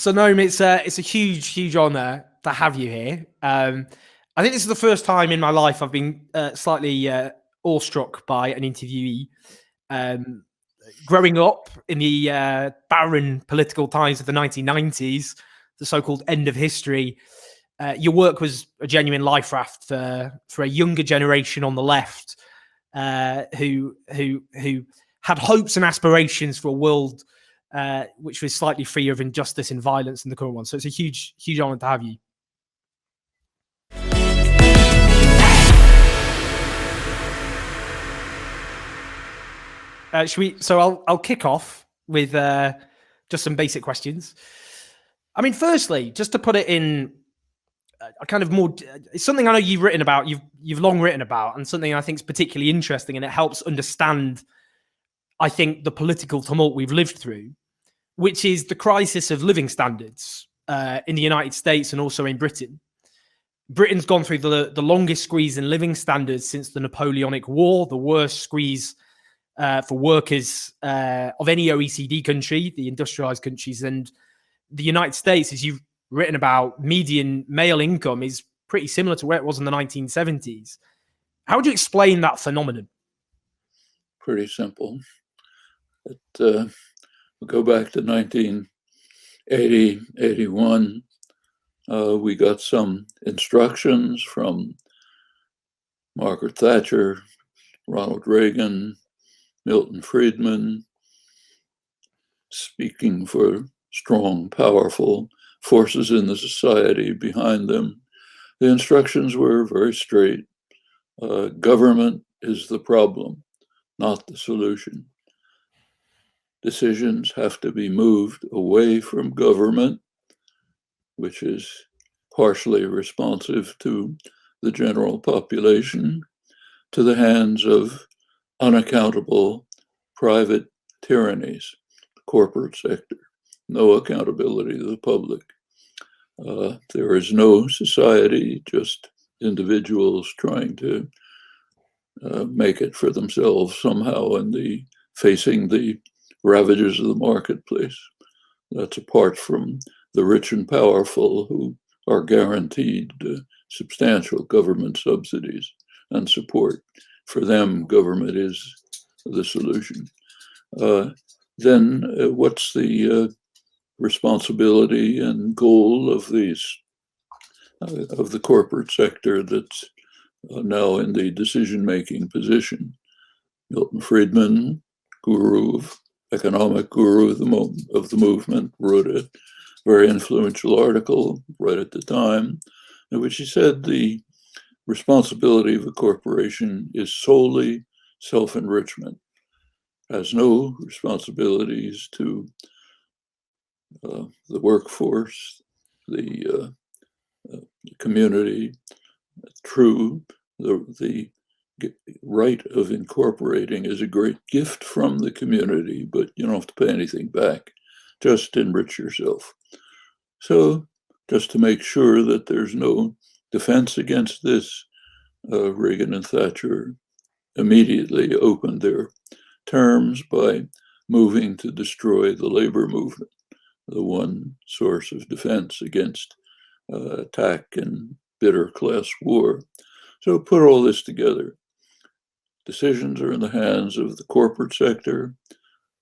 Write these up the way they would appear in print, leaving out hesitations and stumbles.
So Noam, it's a huge honour to have you here. I think this is the first time in my life I've been slightly awestruck by an interviewee. Growing up in the barren political times of the 1990s, the so-called end of history, your work was a genuine life raft for a younger generation on the left who had hopes and aspirations for a world which was slightly free of injustice and violence than the current one. So it's a huge honor to have you. I'll kick off with just some basic questions. I mean, firstly, just to put it in a kind of more, it's something I know you've written about, you've long written about, and something I think is particularly interesting, and it helps understand, I think, the political tumult we've lived through, which is the crisis of living standards in the United States and also in Britain. Britain's gone through the longest squeeze in living standards since the Napoleonic War, the worst squeeze for workers of any OECD country, the industrialized countries. And the United States, as you've written about, median male income is pretty similar to where it was in the 1970s. How would you explain that phenomenon? Pretty simple. We'll go back to 1980, 81. We got some instructions from Margaret Thatcher, Ronald Reagan, Milton Friedman, speaking for strong, powerful forces in the society behind them. The instructions were very straight. Government is the problem, not the solution. Decisions have to be moved away from government, which is partially responsive to the general population, to the hands of unaccountable private tyrannies, the corporate sector, no accountability to the public. There is no society, just individuals trying to make it for themselves somehow and facing the ravages of the marketplace. That's apart from the rich and powerful who are guaranteed substantial government subsidies and support. For them, government is the solution. Then what's the responsibility and goal of the corporate sector that's now in the decision-making position? Milton Friedman, economic guru of the movement, wrote a very influential article right at the time in which he said the responsibility of a corporation is solely self-enrichment, has no responsibilities to the workforce, the community. True, the right of incorporating is a great gift from the community, but you don't have to pay anything back, just enrich yourself. So just to make sure that there's no defense against this, Reagan and Thatcher immediately opened their terms by moving to destroy the labor movement, the one source of defense against attack and bitter class war. So put all this together. Decisions are in the hands of the corporate sector.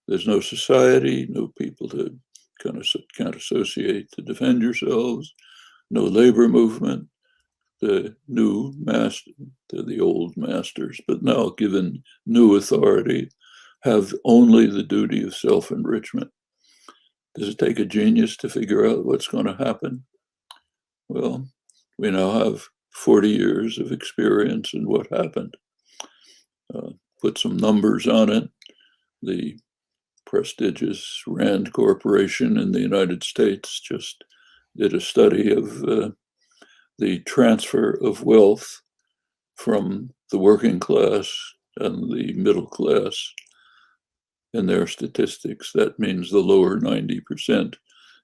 There's no society, no people to can't associate to defend yourselves, no labor movement. The new master, the old masters, but now given new authority, have only the duty of self-enrichment. Does it take a genius to figure out what's going to happen? Well, we now have 40 years of experience in what happened. Put some numbers on it. The prestigious Rand Corporation in the United States just did a study of the transfer of wealth from the working class and the middle class. In their statistics, that means the lower 90%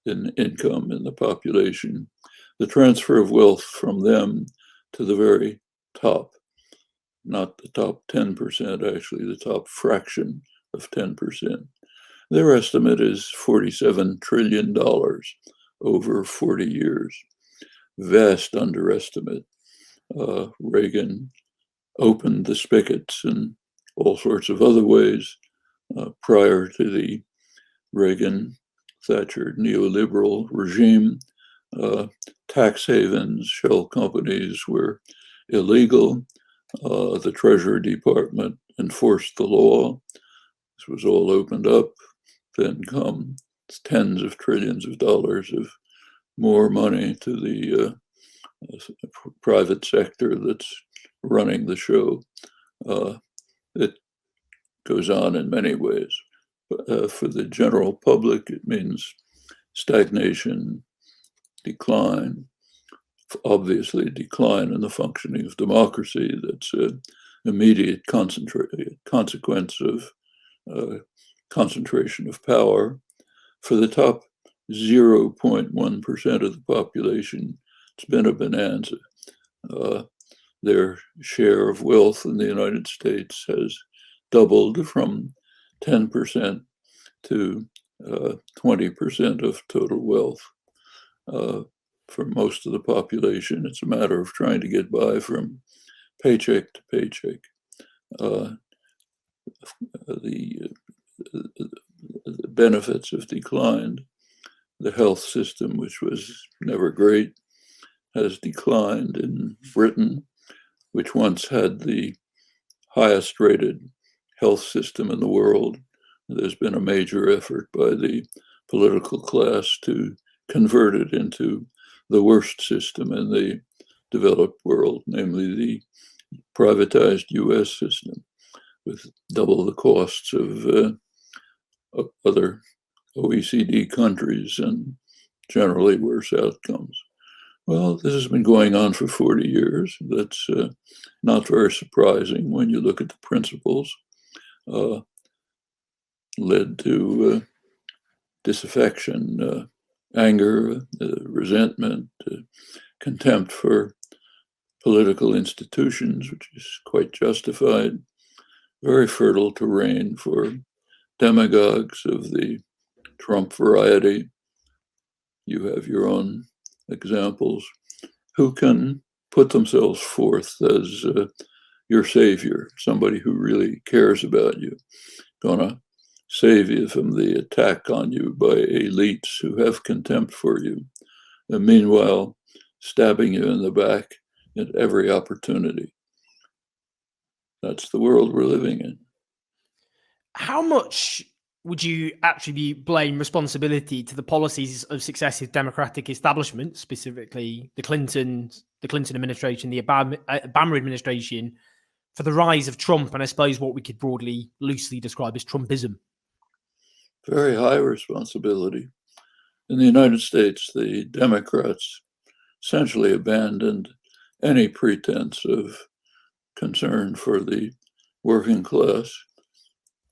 in income in the population. The transfer of wealth from them to the very top, not the top 10%, actually the top fraction of 10%. Their estimate is $47 trillion over 40 years. Vast underestimate. Reagan opened the spigots in all sorts of other ways prior to the Reagan-Thatcher neoliberal regime. Tax havens, shell companies were illegal. The Treasury Department enforced the law. This was all opened up. Then come tens of trillions of dollars of more money to the private sector that's running the show. It goes on in many ways. For the general public, it means stagnation, decline, obviously decline in the functioning of democracy. That's an immediate consequence of concentration of power. For the top 0.1% of the population, it's been a bonanza. Their share of wealth in the United States has doubled from 10% to 20% of total wealth. For most of the population, it's a matter of trying to get by from paycheck to paycheck. The benefits have declined. The health system, which was never great, has declined in Britain, which once had the highest rated health system in the world. There's been a major effort by the political class to convert it into the worst system in the developed world, namely the privatized US system, with double the costs of other OECD countries and generally worse outcomes. Well, this has been going on for 40 years. That's not very surprising when you look at the principles. Led to disaffection, anger, resentment, contempt for political institutions, which is quite justified, very fertile terrain for demagogues of the Trump variety. You have your own examples who can put themselves forth as your savior, somebody who really cares about you, gonna save you from the attack on you by elites who have contempt for you, and meanwhile stabbing you in the back at every opportunity. That's the world we're living in. How much would you attribute blame responsibility to the policies of successive Democratic establishments, specifically the Clinton administration, the Obama administration, for the rise of Trump, and I suppose what we could broadly, loosely describe as Trumpism? Very high responsibility. In the United States, the Democrats essentially abandoned any pretense of concern for the working class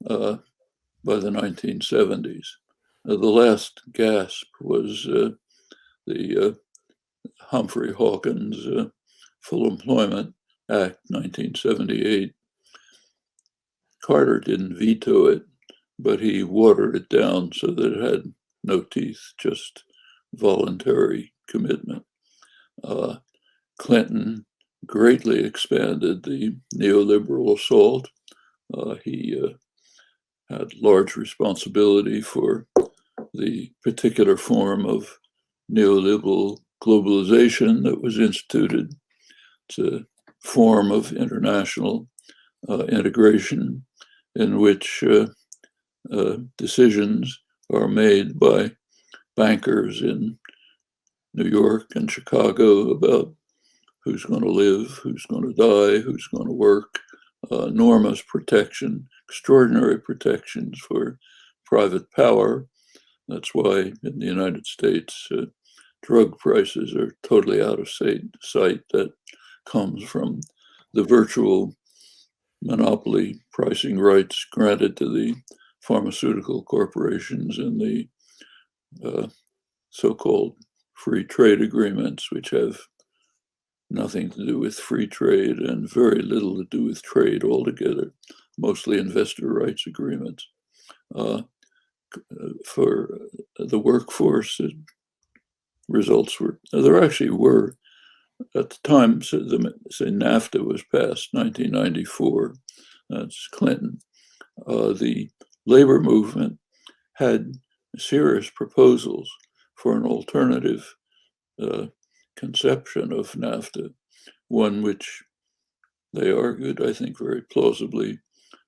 by the 1970s. The last gasp was the Humphrey Hawkins Full Employment Act, 1978. Carter didn't veto it, but he watered it down so that it had no teeth, just voluntary commitment. Clinton greatly expanded the neoliberal assault. He had large responsibility for the particular form of neoliberal globalization that was instituted. It's a form of international integration in which decisions are made by bankers in New York and Chicago about who's going to live, who's going to die, who's going to work. Enormous protection, extraordinary protections for private power. That's why in the United States, drug prices are totally out of sight. That comes from the virtual monopoly pricing rights granted to the pharmaceutical corporations and the so-called free trade agreements, which have nothing to do with free trade and very little to do with trade altogether, mostly investor rights agreements. For the workforce, results were, there actually were, at the time, say NAFTA was passed, 1994, that's Clinton. The labor movement had serious proposals for an alternative conception of NAFTA, one which they argued, I think very plausibly,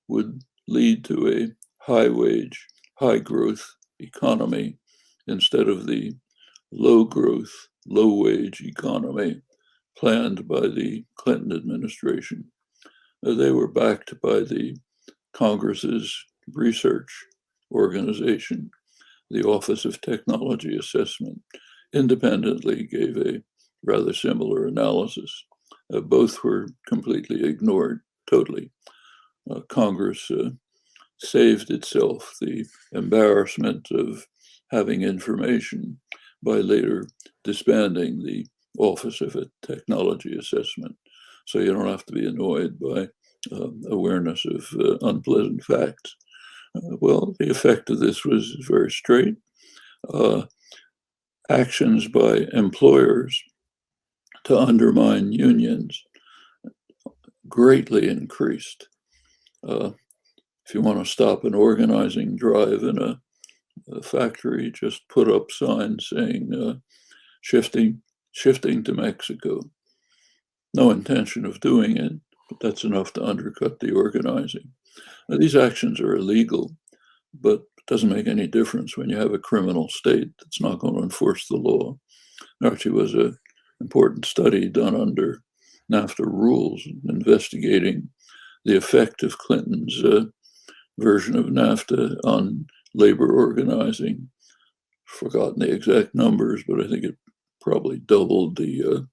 would lead to a high wage, high growth economy instead of the low growth, low wage economy planned by the Clinton administration. They were backed by the Congress's research organization, the Office of Technology Assessment, independently gave a rather similar analysis. Both were completely ignored, totally. Congress saved itself the embarrassment of having information by later disbanding the Office of Technology Assessment. So you don't have to be annoyed by awareness of unpleasant facts. Well, the effect of this was very straight. Actions by employers to undermine unions greatly increased. If you want to stop an organizing drive in a factory, just put up signs saying shifting to Mexico. No intention of doing it, but that's enough to undercut the organizing. Now, these actions are illegal, but it doesn't make any difference when you have a criminal state that's not going to enforce the law. There actually was an important study done under NAFTA rules investigating the effect of Clinton's version of NAFTA on labor organizing. Forgotten the exact numbers, but I think it probably doubled the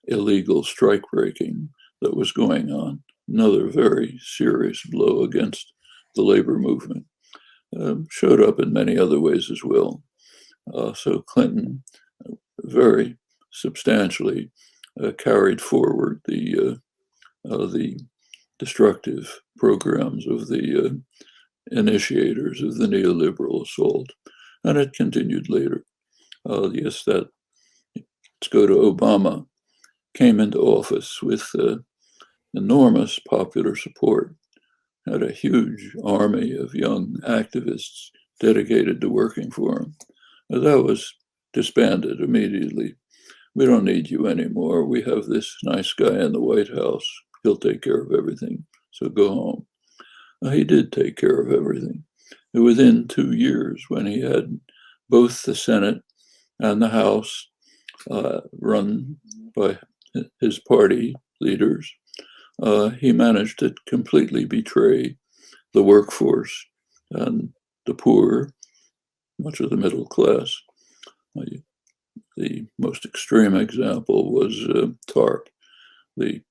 illegal strike breaking that was going on. Another very serious blow against the labor movement. Showed up in many other ways as well. So Clinton very substantially carried forward the destructive programs of the initiators of the neoliberal assault, and it continued later. Yes, that. Let's go to Obama. Came into office with enormous popular support, had a huge army of young activists dedicated to working for him. That was disbanded immediately. We don't need you anymore. We have this nice guy in the White House. He'll take care of everything. So go home. He did take care of everything. And within 2 years, when he had both the Senate and the House run by his party leaders, he managed to completely betray the workforce and the poor, much of the middle class. The most extreme example was TARP. The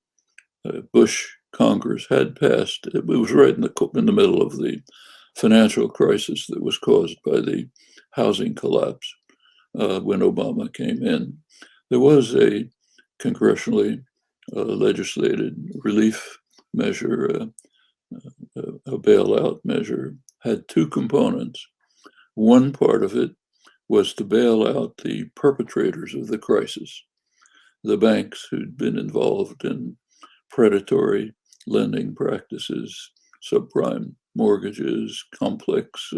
Bush Congress had passed. It was right in the middle of the financial crisis that was caused by the housing collapse when Obama came in. There was a congressionally legislated relief measure, a bailout measure, had two components. One part of it was to bail out the perpetrators of the crisis, the banks who'd been involved in predatory lending practices, subprime mortgages, complex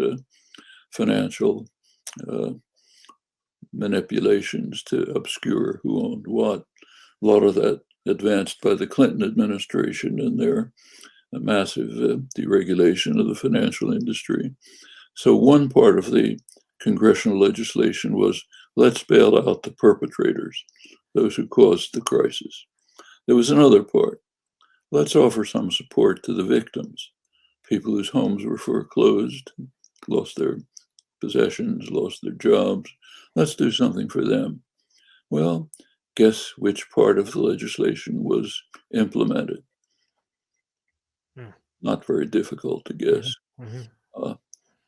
financial manipulations to obscure who owned what. A lot of that advanced by the Clinton administration and their massive deregulation of the financial industry. So one part of the congressional legislation was, let's bail out the perpetrators, those who caused the crisis. There was another part, let's offer some support to the victims, people whose homes were foreclosed, lost their possessions, lost their jobs. Let's do something for them. Well, guess which part of the legislation was implemented? Not very difficult to guess.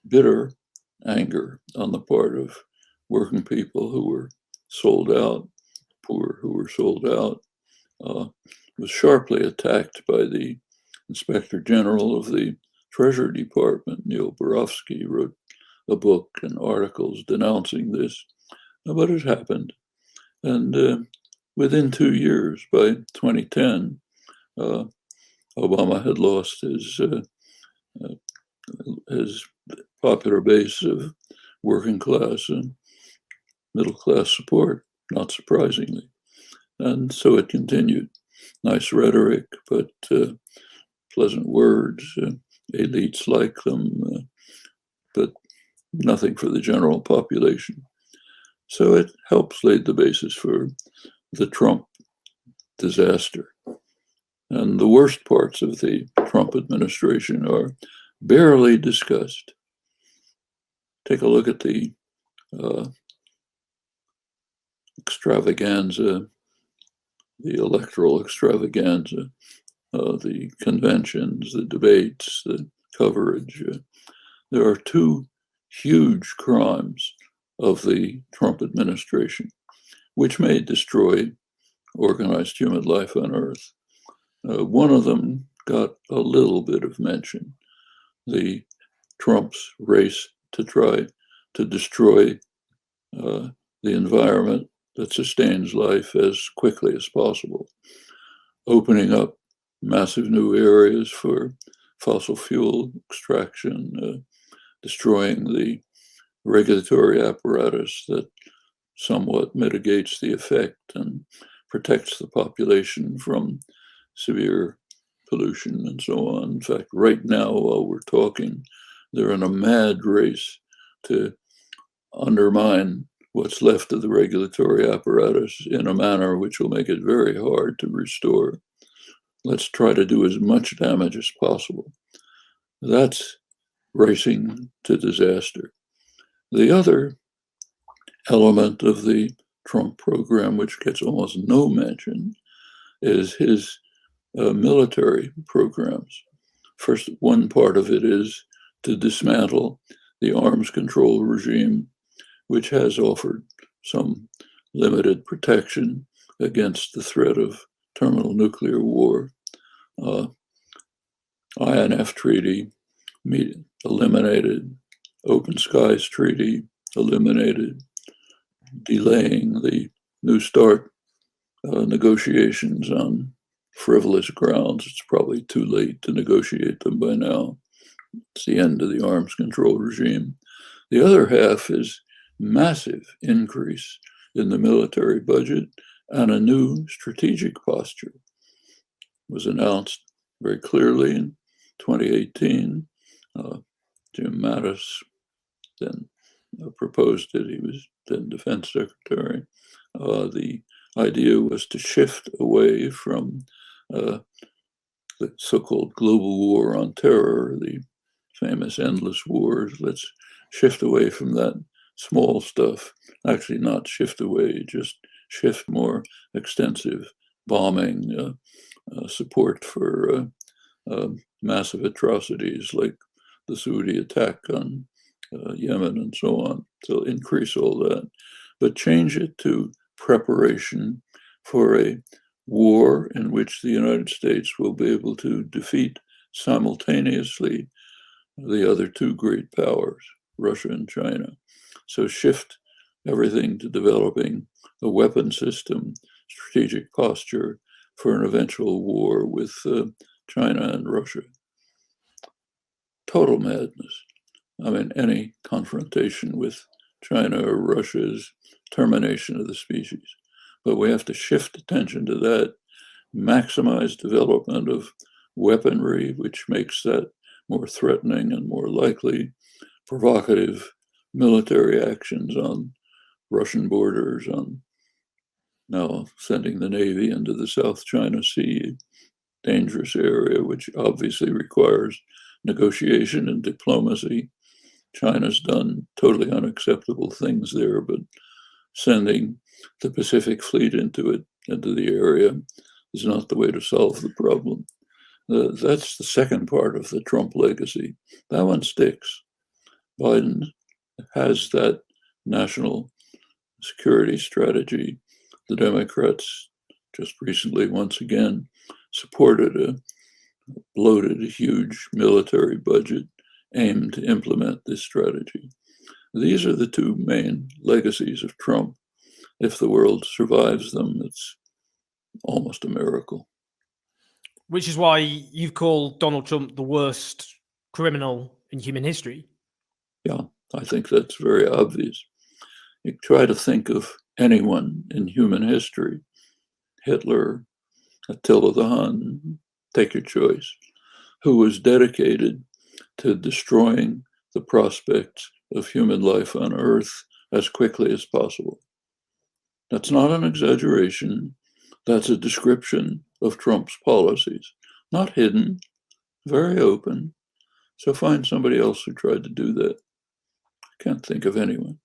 Bitter anger on the part of working people who were sold out, poor who were sold out, was sharply attacked by the Inspector General of the Treasury Department. Neil Barofsky wrote a book and articles denouncing this, but it happened. And within 2 years, by 2010, Obama had lost his popular base of working class and middle class support, not surprisingly. And so it continued. Nice rhetoric, but pleasant words. Elites like them, but nothing for the general population. So it helps lay the basis for the Trump disaster. And the worst parts of the Trump administration are barely discussed. Take a look at the extravaganza, the electoral extravaganza, the conventions, the debates, the coverage. There are two huge crimes of the Trump administration, which may destroy organized human life on Earth. One of them got a little bit of mention, the Trump's race to try to destroy the environment that sustains life as quickly as possible, opening up massive new areas for fossil fuel extraction, destroying the regulatory apparatus that somewhat mitigates the effect and protects the population from severe pollution and so on. In fact, right now, while we're talking, they're in a mad race to undermine what's left of the regulatory apparatus in a manner which will make it very hard to restore. Let's try to do as much damage as possible. That's racing to disaster. The other element of the Trump program, which gets almost no mention, is his military programs. First, one part of it is to dismantle the arms control regime, which has offered some limited protection against the threat of terminal nuclear war. INF Treaty eliminated, Open Skies Treaty eliminated, delaying the New START negotiations on frivolous grounds. It's probably too late to negotiate them by now. It's the end of the arms control regime. The other half is massive increase in the military budget and a new strategic posture. It was announced very clearly in 2018. Jim Mattis then proposed it. He was then defense secretary. The idea was to shift away from the so-called global war on terror, the famous endless wars. Let's shift away from that small stuff. Actually, not shift away, just shift more extensive bombing, support for massive atrocities like the Saudi attack on Yemen and so on. So increase all that, but change it to preparation for a war in which the United States will be able to defeat simultaneously the other two great powers, Russia and China. So shift everything to developing a weapon system, strategic posture for an eventual war with China and Russia. Total madness. I mean, any confrontation with China or Russia is termination of the species. But we have to shift attention to that, maximize development of weaponry, which makes that more threatening and more likely, provocative military actions on Russian borders, on now sending the Navy into the South China Sea, dangerous area, which obviously requires negotiation and diplomacy. China's done totally unacceptable things there, but sending the Pacific Fleet into the area is not the way to solve the problem. That's the second part of the Trump legacy. That one sticks. Biden has that national security strategy. The Democrats just recently, once again, supported a bloated, huge military budget aimed to implement this strategy. These are the two main legacies of Trump. if the world survives them, it's almost a miracle. Which is why you've called Donald Trump the worst criminal in human history. Yeah, I think that's very obvious. You try to think of anyone in human history, Hitler, Attila the Hun, take your choice, who was dedicated to destroying the prospects of human life on Earth as quickly as possible. That's not an exaggeration. That's a description of Trump's policies. Not hidden, very open. So find somebody else who tried to do that. I can't think of anyone.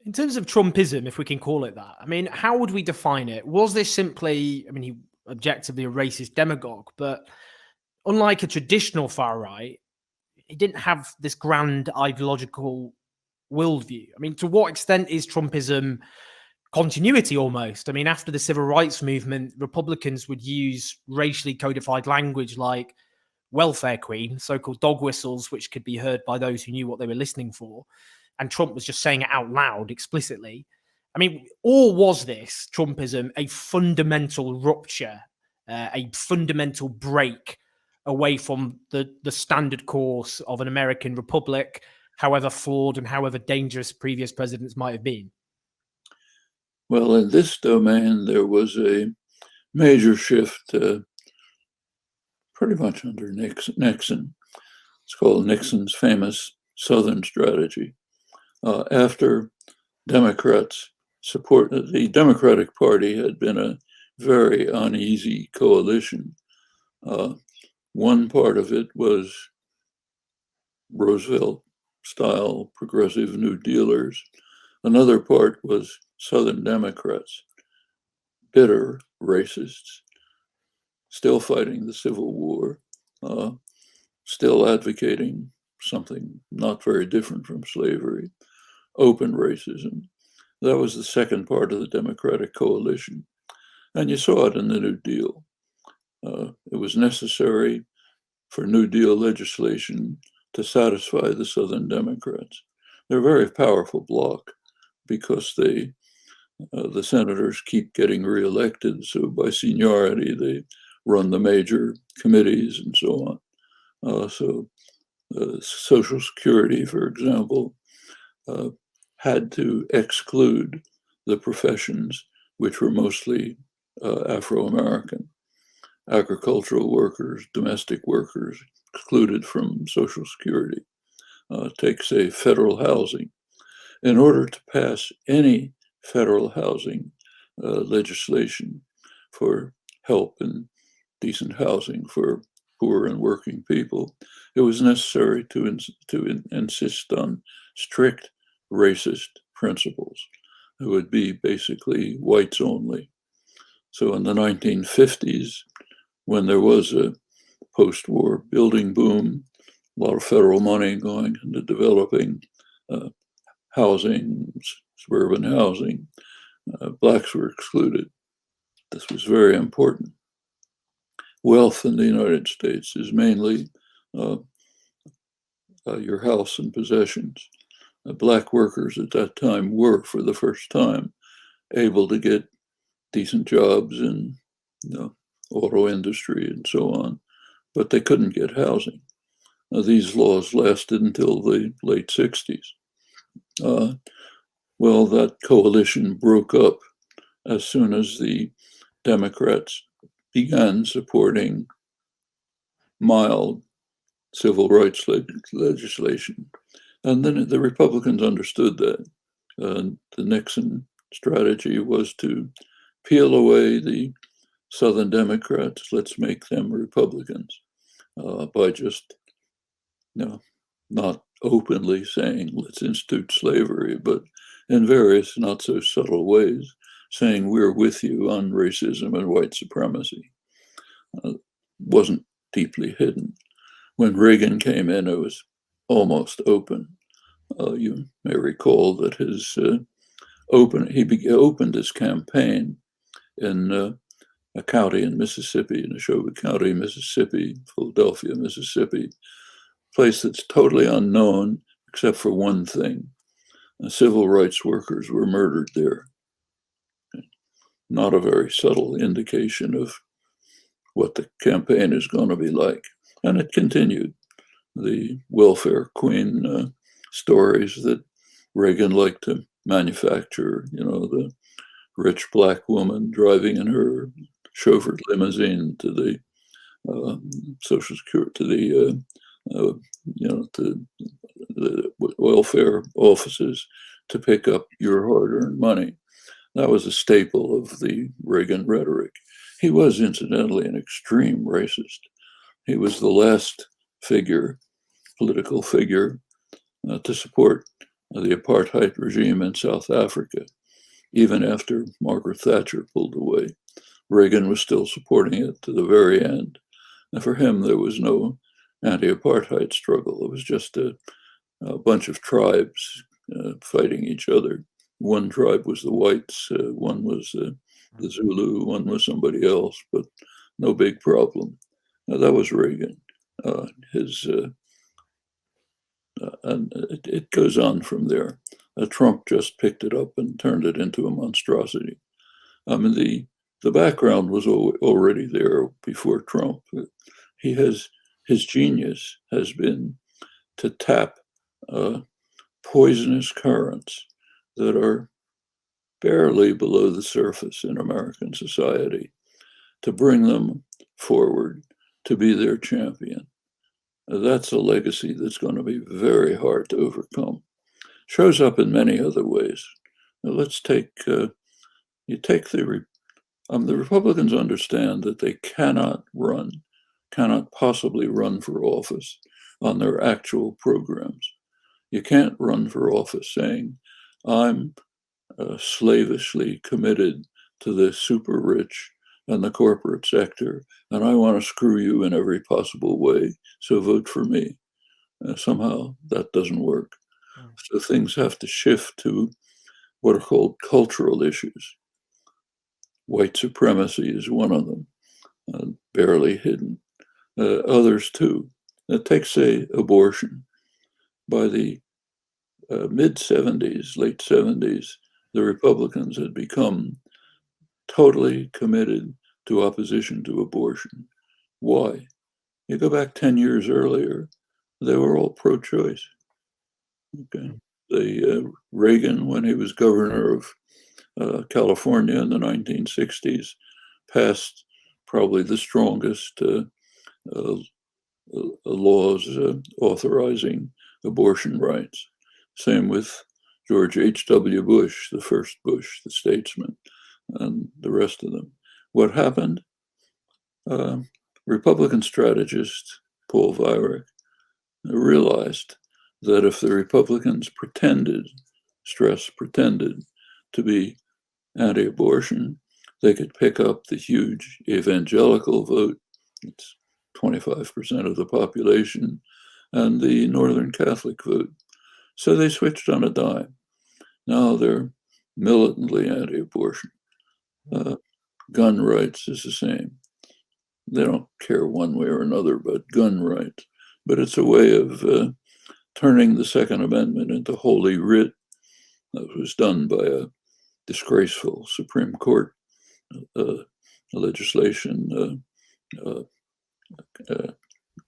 In terms of Trumpism, if we can call it that, I mean, how would we define it? Was this simply, I mean, he objectively a racist demagogue, but unlike a traditional far right, he didn't have this grand ideological worldview. I mean, to what extent is Trumpism continuity almost? I mean, after the civil rights movement, Republicans would use racially codified language like welfare queen, so-called dog whistles, which could be heard by those who knew what they were listening for. And Trump was just saying it out loud explicitly. I mean, or was this Trumpism a fundamental rupture, a fundamental break away from the standard course of an American republic, however flawed and however dangerous previous presidents might have been? Well, in this domain, there was a major shift pretty much under Nixon. It's called Nixon's famous Southern strategy. After Democrats supported, the Democratic Party had been a very uneasy coalition. One part of it was Roosevelt-style progressive New Dealers. Another part was Southern Democrats, bitter racists, still fighting the Civil War, still advocating something not very different from slavery, open racism. That was the second part of the Democratic coalition. And you saw it in the New Deal. It was necessary for New Deal legislation to satisfy the Southern Democrats. They're a very powerful bloc because the senators keep getting reelected. So by seniority, they run the major committees and so on. So Social Security, for example, had to exclude the professions which were mostly Afro-American. Agricultural workers, domestic workers, excluded from Social Security. Take, say, federal housing. In order to pass any federal housing legislation for help and decent housing for poor and working people, it was necessary to insist on strict racist principles. It would be basically whites only. So in the 1950s, when there was a post-war building boom, a lot of federal money going into developing housing, suburban housing, blacks were excluded. This was very important. Wealth in the United States is mainly your house and possessions. Black workers at that time were, for the first time, able to get decent jobs in auto industry and so on, but they couldn't get housing. These laws lasted until the late 60s. Well, that coalition broke up as soon as the Democrats began supporting mild civil rights legislation. And then the Republicans understood that. The Nixon strategy was to peel away the Southern Democrats, let's make them Republicans, by just not openly saying let's institute slavery, but in various not so subtle ways saying we're with you on racism and white supremacy. Wasn't deeply hidden. When Reagan came in, it was almost open. You may recall that he opened his campaign in a county in Mississippi, in Neshoba County, Mississippi, Philadelphia, Mississippi, place that's totally unknown except for one thing. Civil rights workers were murdered there not a very subtle indication of what the campaign is going to be like. And it continued. The welfare queen stories that Reagan liked to manufacture, the rich black woman driving in her chauffeured limousine to the Social Security, to the welfare offices to pick up your hard-earned money. That was a staple of the Reagan rhetoric. He was, incidentally, an extreme racist. He was the last political figure, to support the apartheid regime in South Africa. Even after Margaret Thatcher pulled away, Reagan was still supporting it to the very end. And for him, there was no anti-apartheid struggle. It was just a bunch of tribes fighting each other. One tribe was the whites, one was the Zulu, one was somebody else, but no big problem. Now, that was Reagan. And it goes on from there. Trump just picked it up and turned it into a monstrosity. I mean, the background was already there before Trump. His genius has been to tap poisonous currents that are barely below the surface in American society, to bring them forward, to be their champion. That's a legacy that's going to be very hard to overcome. Shows up in many other ways. Now, let's take the Republicans understand that they cannot possibly run for office on their actual programs. You can't run for office saying, I'm slavishly committed to the super rich and the corporate sector, and I want to screw you in every possible way, so vote for me. Somehow that doesn't work. So things have to shift to what are called cultural issues. White supremacy is one of them, barely hidden. Others too. Take, say, abortion. By the mid-70s, late 70s, the Republicans had become totally committed to opposition to abortion. Why? You go back 10 years earlier, they were all pro-choice. Okay. Reagan, when he was governor of California in the 1960s, passed probably the strongest laws authorizing abortion rights. Same with George H.W. Bush, the first Bush, the statesman, and the rest of them. What happened? Republican strategist Paul Weyrich realized that if the Republicans pretended to be anti-abortion, they could pick up the huge evangelical vote. It's 25% of the population, and the Northern Catholic vote. So they switched on a dime. Now they're militantly anti-abortion. Gun rights is the same. They don't care one way or another about gun rights, but it's a way of turning the Second Amendment into holy writ. That was done by a disgraceful Supreme Court legislation,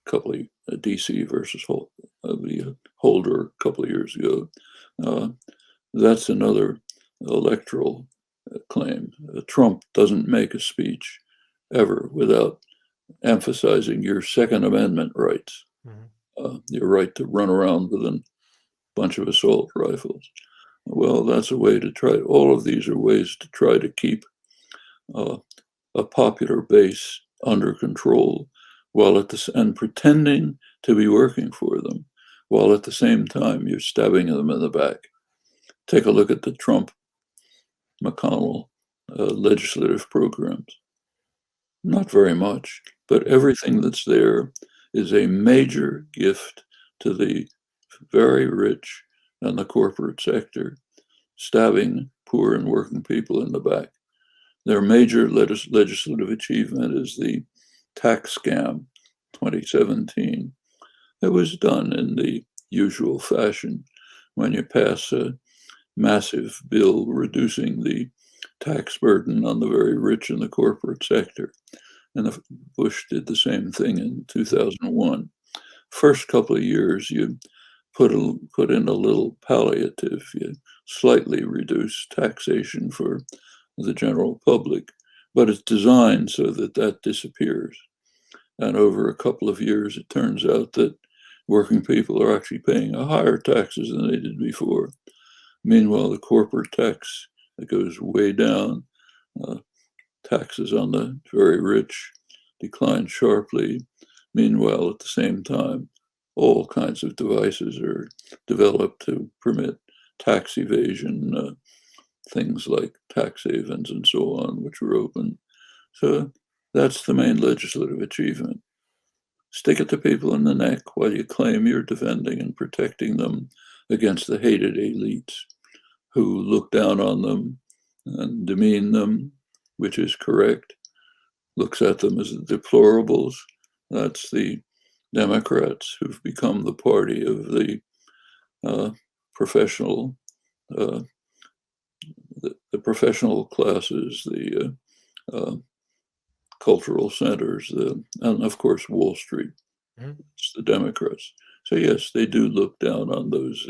couple of DC versus the Holder a couple of years ago. That's another electoral claim. Trump doesn't make a speech ever without emphasizing your Second Amendment rights, your right to run around with a bunch of assault rifles. Well, that's a way to try. All of these are ways to try to keep a popular base under control, while and pretending to be working for them, while at the same time you're stabbing them in the back. Take a look at the Trump, McConnell legislative programs. Not very much, but everything that's there is a major gift to the very rich and the corporate sector, stabbing poor and working people in the back. Their major legislative achievement is the tax scam 2017. It was done in the usual fashion when you pass a massive bill reducing the tax burden on the very rich in the corporate sector. And Bush did the same thing in 2001. First couple of years, you put in a little palliative, you slightly reduce taxation for the general public, but it's designed so that that disappears. And over a couple of years, it turns out that working people are actually paying a higher taxes than they did before. Meanwhile, the corporate tax that goes way down, taxes on the very rich decline sharply. Meanwhile, at the same time, all kinds of devices are developed to permit tax evasion, things like tax havens and so on, which were open. So that's the main legislative achievement. Stick it to people in the neck while you claim you're defending and protecting them against the hated elites who look down on them and demean them, which is correct, looks at them as the deplorables. That's the Democrats who've become the party of the professional, the professional classes, the cultural centers, and of course Wall Street. It's the Democrats. So yes, they do look down on those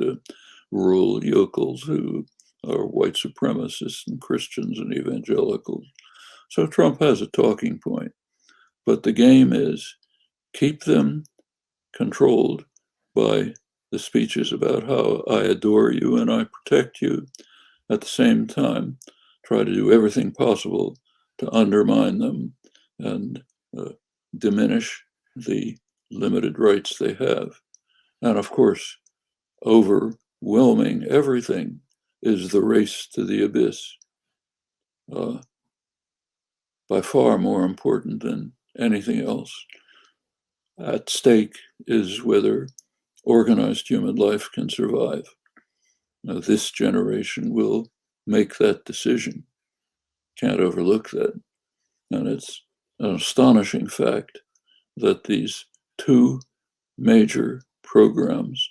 rural yokels who are white supremacists and Christians and evangelicals. So Trump has a talking point, but the game is keep them controlled by the speeches about how I adore you and I protect you. At the same time, try to do everything possible to undermine them and diminish the limited rights they have. And of course, overwhelming everything is the race to the abyss. By far more important than anything else. At stake is whether organized human life can survive. Now, this generation will make that decision. Can't overlook that. And it's an astonishing fact that these two major programs,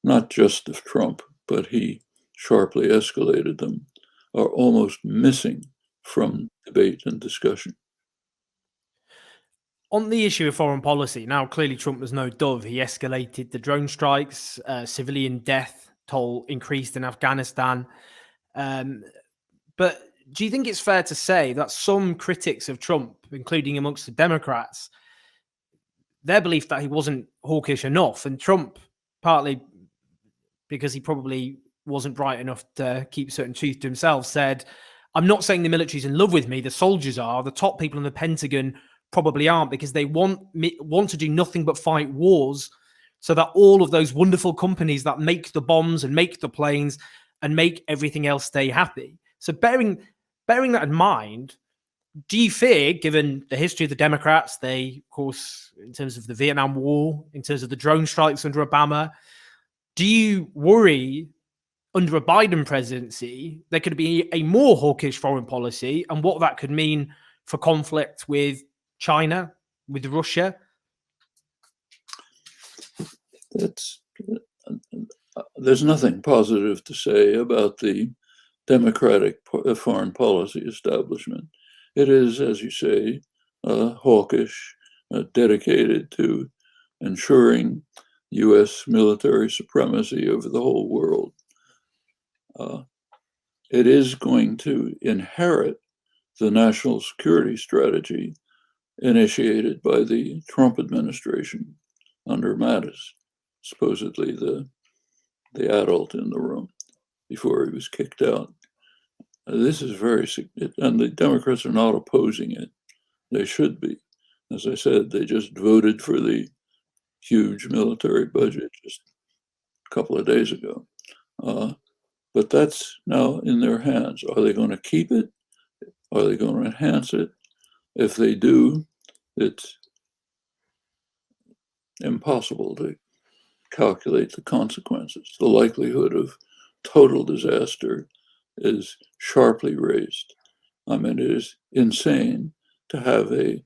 not just of Trump, but he sharply escalated them, are almost missing from debate and discussion. On the issue of foreign policy, now clearly Trump was no dove. He escalated the drone strikes, civilian death toll increased in Afghanistan. But do you think it's fair to say that some critics of Trump, including amongst the Democrats, their belief that he wasn't hawkish enough, and Trump, partly because he probably wasn't bright enough to keep certain truth to himself, said, I'm not saying the military's in love with me, the soldiers are, the top people in the Pentagon probably aren't, because they want to do nothing but fight wars so that all of those wonderful companies that make the bombs and make the planes and make everything else stay happy. So bearing that in mind, do you fear, given the history of the Democrats, they, of course, in terms of the Vietnam War, in terms of the drone strikes under Obama, do you worry under a Biden presidency there could be a more hawkish foreign policy and what that could mean for conflict with China, with Russia? There's nothing positive to say about the Democratic foreign policy establishment. It is, as you say, hawkish, dedicated to ensuring U.S. military supremacy over the whole world. It is going to inherit the national security strategy initiated by the Trump administration under Mattis, supposedly the adult in the room before he was kicked out. This is very significant, and the Democrats are not opposing it. They should be. As I said, they just voted for the huge military budget just a couple of days ago. But that's now in their hands. Are they going to keep it? Are they going to enhance it? If they do, it's impossible to calculate the consequences. The likelihood of total disaster is sharply raised. I mean, it is insane to have a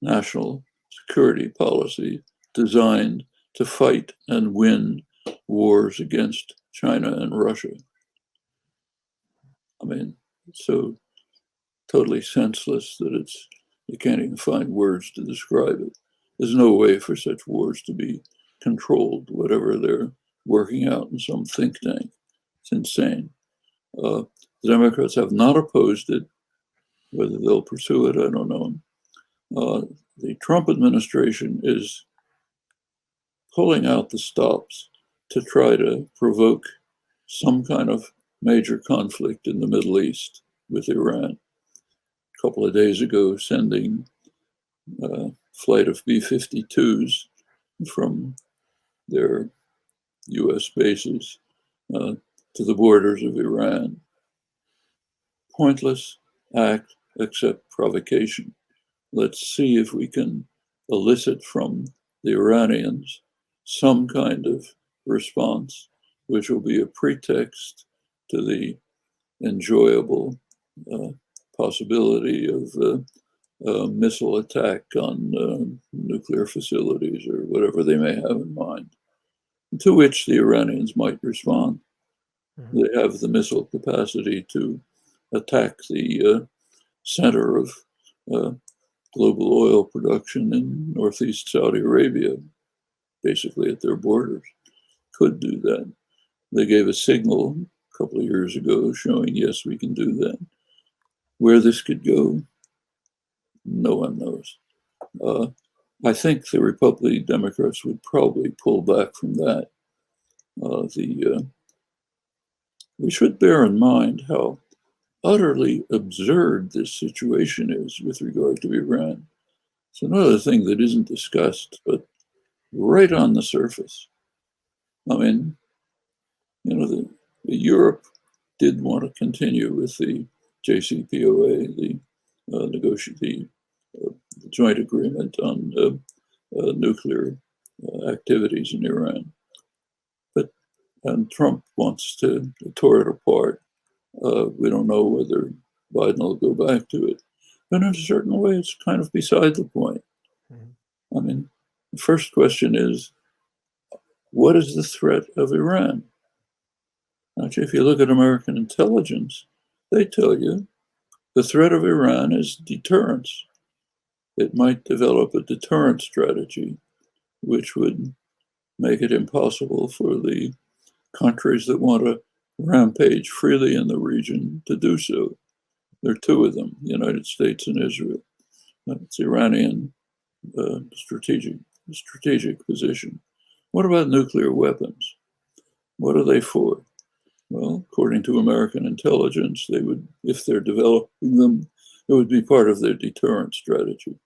national security policy designed to fight and win wars against China and Russia. I mean, so totally senseless that you can't even find words to describe it. There's no way for such wars to be controlled, whatever they're working out in some think tank. It's insane. The Democrats have not opposed it. Whether they'll pursue it, I don't know. The Trump administration is pulling out the stops to try to provoke some kind of major conflict in the Middle East with Iran. A couple of days ago, sending a flight of B-52s from their US bases to the borders of Iran. Pointless act except provocation. Let's see if we can elicit from the Iranians some kind of response, which will be a pretext to the enjoyable possibility of a missile attack on nuclear facilities or whatever they may have in mind, to which the Iranians might respond. Mm-hmm. They have the missile capacity to attack the center of global oil production in northeast Saudi Arabia, basically at their borders. Could do that. They gave a signal a couple of years ago showing, yes, we can do that. Where this could go, no one knows. I think the Republican Democrats would probably pull back from that. We should bear in mind how utterly absurd this situation is with regard to Iran. It's another thing that isn't discussed, but right on the surface. I mean, the Europe did want to continue with the JCPOA, the joint agreement on nuclear activities in Iran. And Trump wants to tear it apart. We don't know whether Biden will go back to it. But in a certain way, it's kind of beside the point. Mm-hmm. I mean, the first question is, what is the threat of Iran? Actually, if you look at American intelligence, they tell you the threat of Iran is deterrence. It might develop a deterrent strategy, which would make it impossible for the countries that want to rampage freely in the region to do so. There are two of them, the United States and Israel. It's Iranian strategic position. What about nuclear weapons? What are they for? Well, according to American intelligence, they would, if they're developing them, it would be part of their deterrent strategy.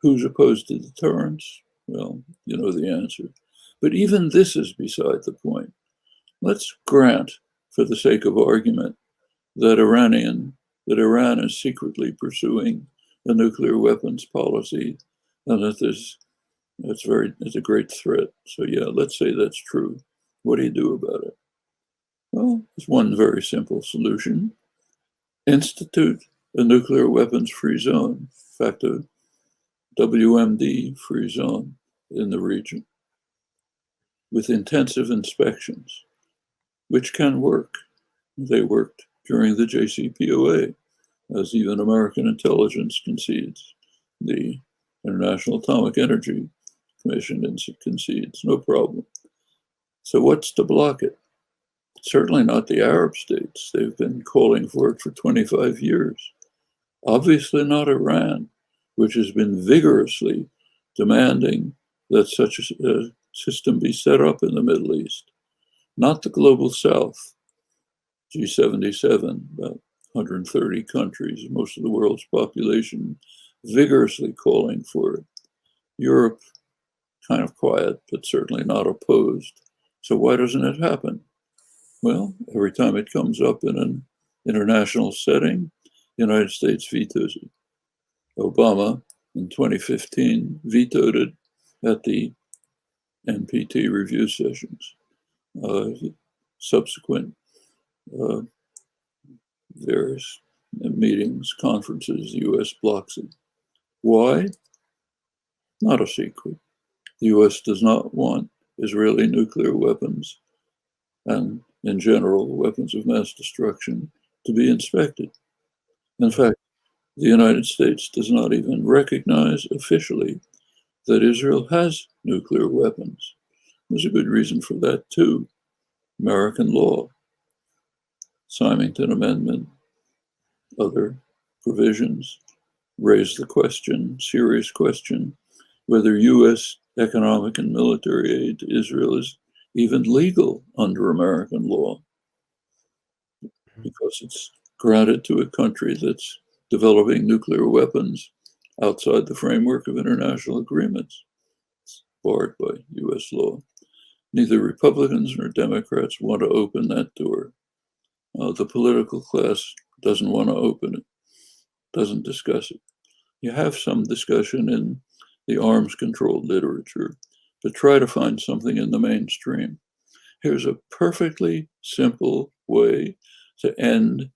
Who's opposed to deterrence? Well, you know the answer. But even this is beside the point. Let's grant, for the sake of argument, that Iran is secretly pursuing a nuclear weapons policy, and that it's a great threat. So yeah, let's say that's true. What do you do about it? Well, there's one very simple solution. Institute a nuclear weapons-free zone. In fact, a WMD-free zone in the region with intensive inspections, which can work. They worked during the JCPOA, as even American intelligence concedes. The International Atomic Energy Commission concedes, no problem. So what's to block it? Certainly not the Arab states. They've been calling for it for 25 years. Obviously not Iran, which has been vigorously demanding that such a system be set up in the Middle East. Not the global South, G77, about 130 countries, most of the world's population, vigorously calling for it. Europe, kind of quiet, but certainly not opposed. So why doesn't it happen? Well, every time it comes up in an international setting, the United States vetoes it. Obama, in 2015, vetoed it at the NPT review sessions. Subsequent various meetings, conferences, the U.S. blocks it. Why? Not a secret. The U.S. does not want Israeli nuclear weapons and, in general, weapons of mass destruction to be inspected. In fact, the United States does not even recognize officially that Israel has nuclear weapons. There's a good reason for that too. American law, Symington Amendment, other provisions raise the question, serious question, whether U.S. economic and military aid to Israel is even legal under American law, because it's granted to a country that's developing nuclear weapons outside the framework of international agreements. It's barred by U.S. law. Neither Republicans nor Democrats want to open that door. The political class doesn't want to open it, doesn't discuss it. You have some discussion in the arms-controlled literature, but try to find something in the mainstream. Here's a perfectly simple way to end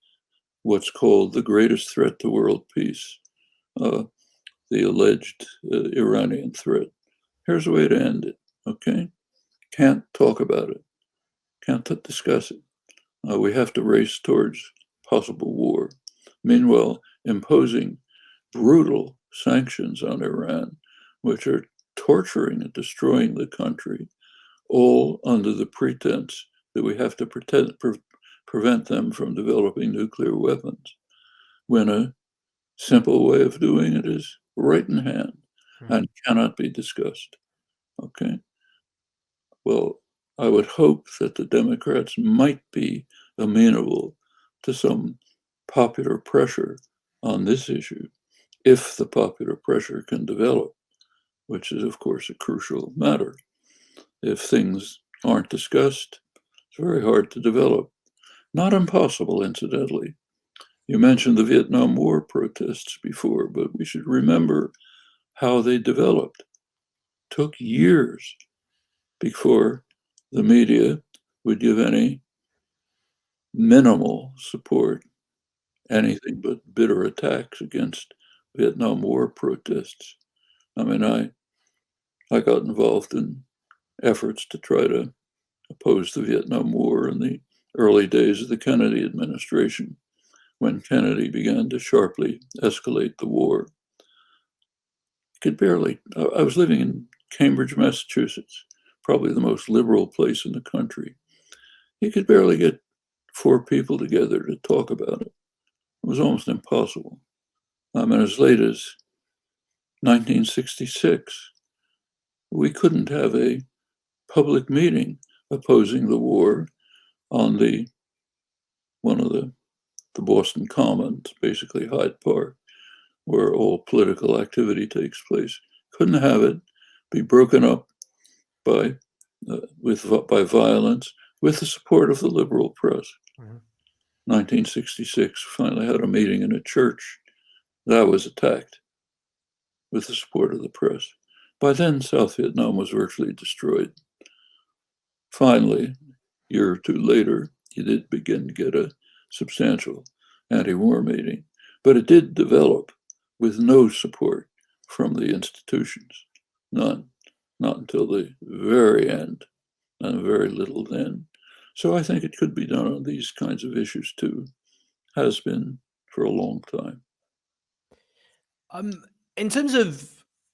what's called the greatest threat to world peace, the alleged Iranian threat. Here's a way to end it, okay? Can't talk about it, can't discuss it. We have to race towards possible war. Meanwhile, imposing brutal sanctions on Iran, which are torturing and destroying the country, all under the pretense that we have to prevent them from developing nuclear weapons, when a simple way of doing it is right in hand and cannot be discussed. Okay? Well, I would hope that the Democrats might be amenable to some popular pressure on this issue, if the popular pressure can develop, which is, of course, a crucial matter. If things aren't discussed, it's very hard to develop. Not impossible, incidentally. You mentioned the Vietnam War protests before, but we should remember how they developed. It took years before the media would give any minimal support, anything but bitter attacks against Vietnam War protests. I mean, I got involved in efforts to try to oppose the Vietnam War in the early days of the Kennedy administration, when Kennedy began to sharply escalate the war. I was living in Cambridge, Massachusetts, probably the most liberal place in the country. You could barely get 4 people together to talk about it. It was almost impossible. I mean, as late as 1966, we couldn't have a public meeting opposing the war on one of the Boston Commons, basically Hyde Park, where all political activity takes place. Couldn't have it be broken up by violence with the support of the liberal press. 1966, finally had a meeting in a church that was attacked with the support of the press. By then, South Vietnam was virtually destroyed. Finally, a year or 2 later, you did begin to get a substantial anti-war meeting, but it did develop with no support from the institutions, none, not until the very end, and very little then. So I think it could be done on these kinds of issues too, has been for a long time. In terms of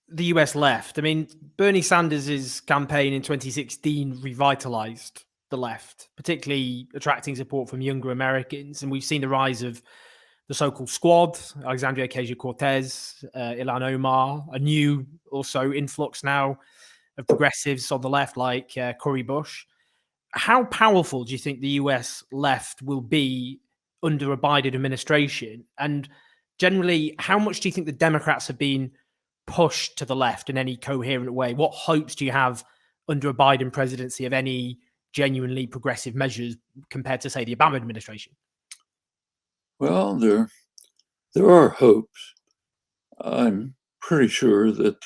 the US left, I mean, Bernie Sanders' campaign in 2016 revitalized the left, particularly attracting support from younger Americans. And we've seen the rise of the so-called squad, Alexandria Ocasio-Cortez, Ilhan Omar, a new also influx now of progressives on the left like Cory Bush. How powerful do you think the US left will be under a Biden administration? And generally, how much do you think the Democrats have been pushed to the left in any coherent way? What hopes do you have under a Biden presidency of any genuinely progressive measures compared to, say, the Obama administration? Well, there are hopes. I'm pretty sure that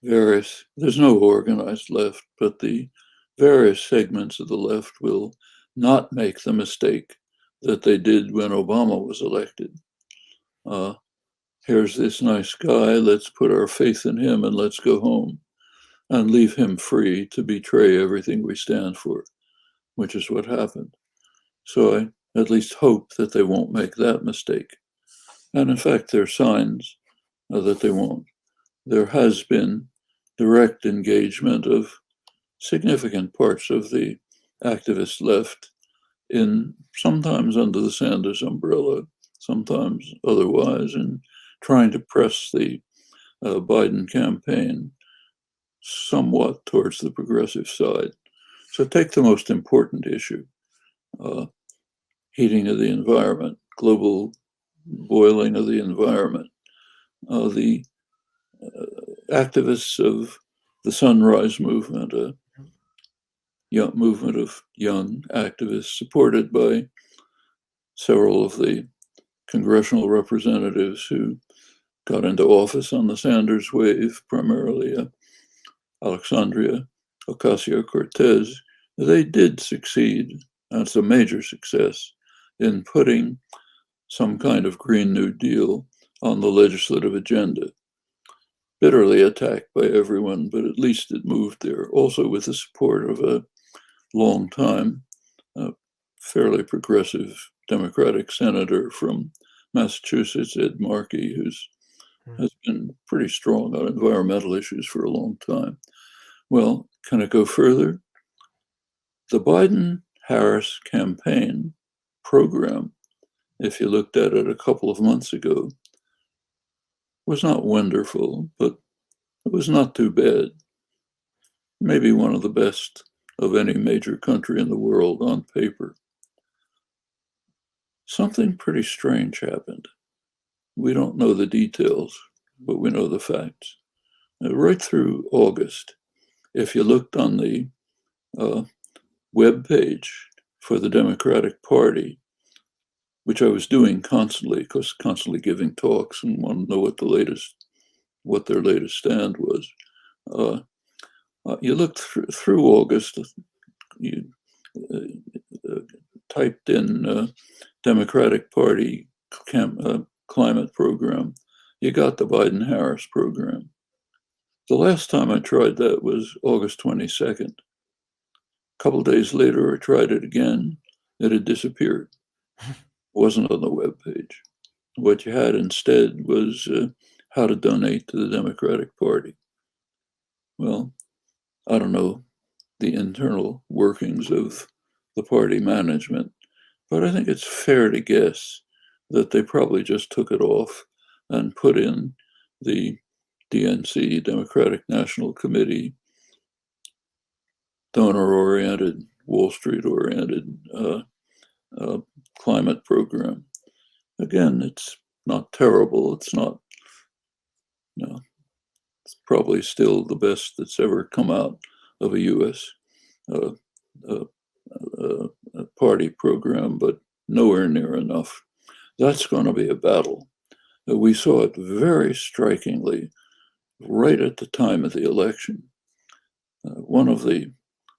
there's no organized left, but the various segments of the left will not make the mistake that they did when Obama was elected. Here's this nice guy, let's put our faith in him and let's go home and leave him free to betray everything we stand for, which is what happened. So at least hope that they won't make that mistake. And in fact, there are signs that they won't. There has been direct engagement of significant parts of the activist left in sometimes under the Sanders umbrella, sometimes otherwise, in trying to press the Biden campaign somewhat towards the progressive side. So take the most important issue, heating of the environment, global boiling of the environment. The activists of the Sunrise Movement, a young movement of young activists supported by several of the congressional representatives who got into office on the Sanders wave, primarily Alexandria Ocasio-Cortez. They did succeed, and it's a major success, in putting some kind of Green New Deal on the legislative agenda. Bitterly attacked by everyone, but at least it moved there, also with the support of a long-time, fairly progressive Democratic senator from Massachusetts, Ed Markey, who's has been pretty strong on environmental issues for a long time. Well, can it go further? The Biden-Harris campaign program, if you looked at it a couple of months ago, was not wonderful, but it was not too bad. Maybe one of the best of any major country in the world on paper. Something pretty strange happened. We don't know the details, but we know the facts. Right through August, if you looked on the web page for the Democratic Party, which I was doing constantly, because constantly giving talks and want to know what their latest stand was. You looked through August, you typed in Democratic Party climate program, you got the Biden-Harris program. The last time I tried that was August 22nd. A couple of days later, I tried it again. It had disappeared. It wasn't on the webpage. What you had instead was how to donate to the Democratic Party. Well, I don't know the internal workings of the party management, but I think it's fair to guess that they probably just took it off and put in the DNC, Democratic National Committee, donor-oriented, Wall Street-oriented climate program. Again, it's not terrible. It's not, it's probably still the best that's ever come out of a U.S. Party program, but nowhere near enough. That's going to be a battle. We saw it very strikingly right at the time of the election. The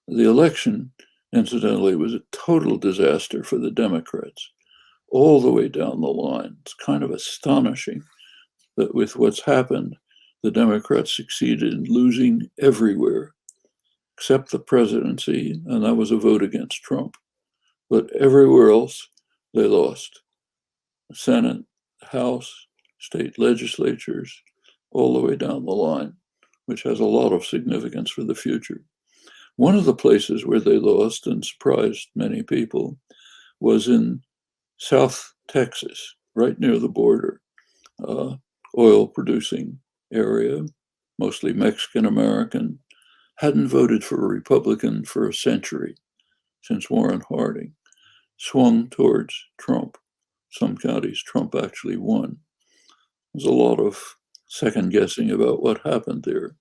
election, incidentally, was a total disaster for the Democrats all the way down the line. It's kind of astonishing that with what's happened, the Democrats succeeded in losing everywhere except the presidency, and that was a vote against Trump. But everywhere else, they lost. The Senate, House, state legislatures, all the way down the line, which has a lot of significance for the future. One of the places where they lost and surprised many people was in South Texas, right near the border, oil producing area, mostly Mexican American, hadn't voted for a Republican for a century, since Warren Harding, swung towards Trump. Some counties, Trump actually won. There's a lot of second guessing about what happened there.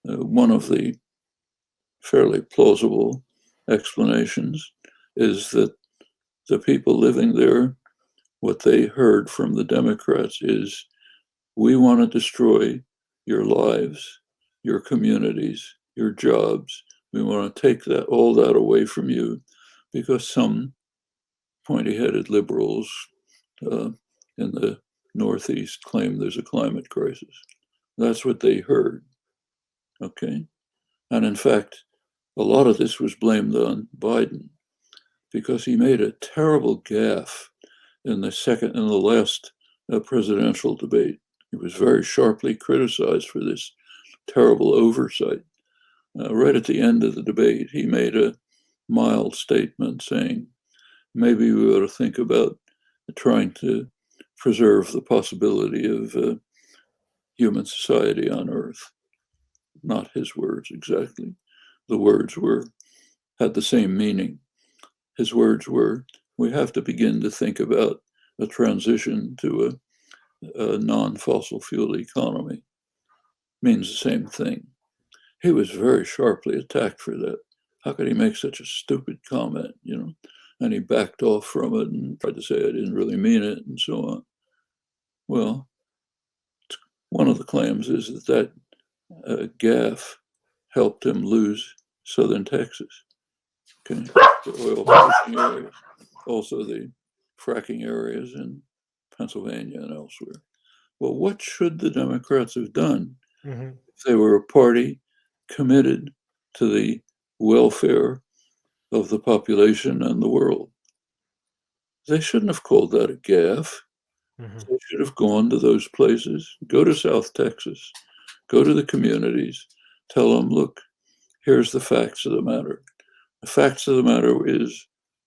One of the fairly plausible explanations is that the people living there, what they heard from the Democrats is, we want to destroy your lives, your communities, your jobs. We want to take all that away from you because some pointy-headed liberals in the Northeast claim there's a climate crisis. That's what they heard. Okay. And in fact, a lot of this was blamed on Biden. because he made a terrible gaffe in the last presidential debate. He was very sharply criticized for this terrible oversight. Right at the end of the debate, he made a mild statement saying, maybe we ought to think about trying to preserve the possibility of human society on Earth. Not his words exactly. The words had the same meaning. His words were, we have to begin to think about a transition to a non-fossil fuel economy. Means the same thing. He was very sharply attacked for that. How could he make such a stupid comment, And he backed off from it and tried to say I didn't really mean it and so on. Well, one of the claims is that gaffe helped him lose southern Texas. Okay, the oil producing areas, also the fracking areas in Pennsylvania and elsewhere. Well, what should the Democrats have done if they were a party committed to the welfare of the population and the world? They shouldn't have called that a gaffe. They should have gone to those places, go to South Texas, go to the communities, tell them, look, here's the facts of the matter. The facts of the matter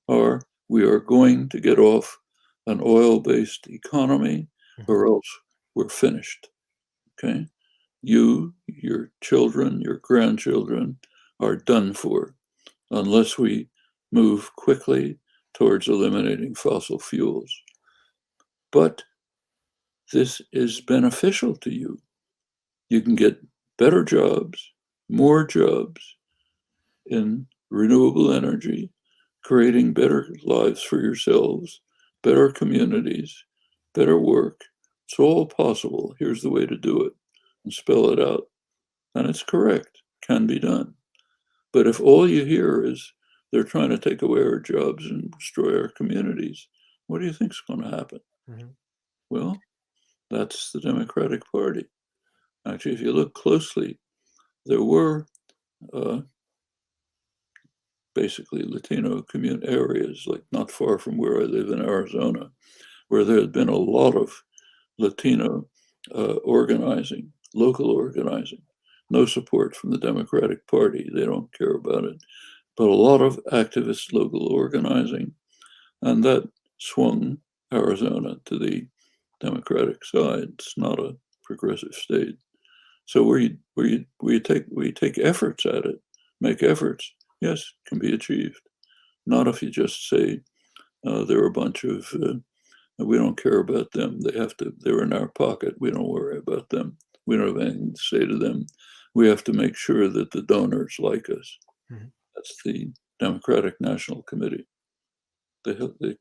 are we are going to get off an oil-based economy or else we're finished. Okay? You, your children, your grandchildren are done for unless we move quickly towards eliminating fossil fuels. But this is beneficial to you. You can get better jobs, more jobs in renewable energy, creating better lives for yourselves, better communities, better work. It's all possible. Here's the way to do it, and spell it out. And it's correct, can be done. But if all you hear is they're trying to take away our jobs and destroy our communities, what do you think is going to happen? Well, that's the Democratic Party. Actually, if you look closely, there were basically Latino community areas, like not far from where I live in Arizona, where there had been a lot of Latino organizing, local organizing. No support from the Democratic Party. They don't care about it. But a lot of activist local organizing, and that swung Arizona to the Democratic side. It's not a progressive state. So where you take efforts at it, make efforts, yes, can be achieved. Not if you just say they're a bunch of we don't care about them. They're in our pocket. We don't worry about them. We don't have anything to say to them. We have to make sure that the donors like us. That's the Democratic National Committee, the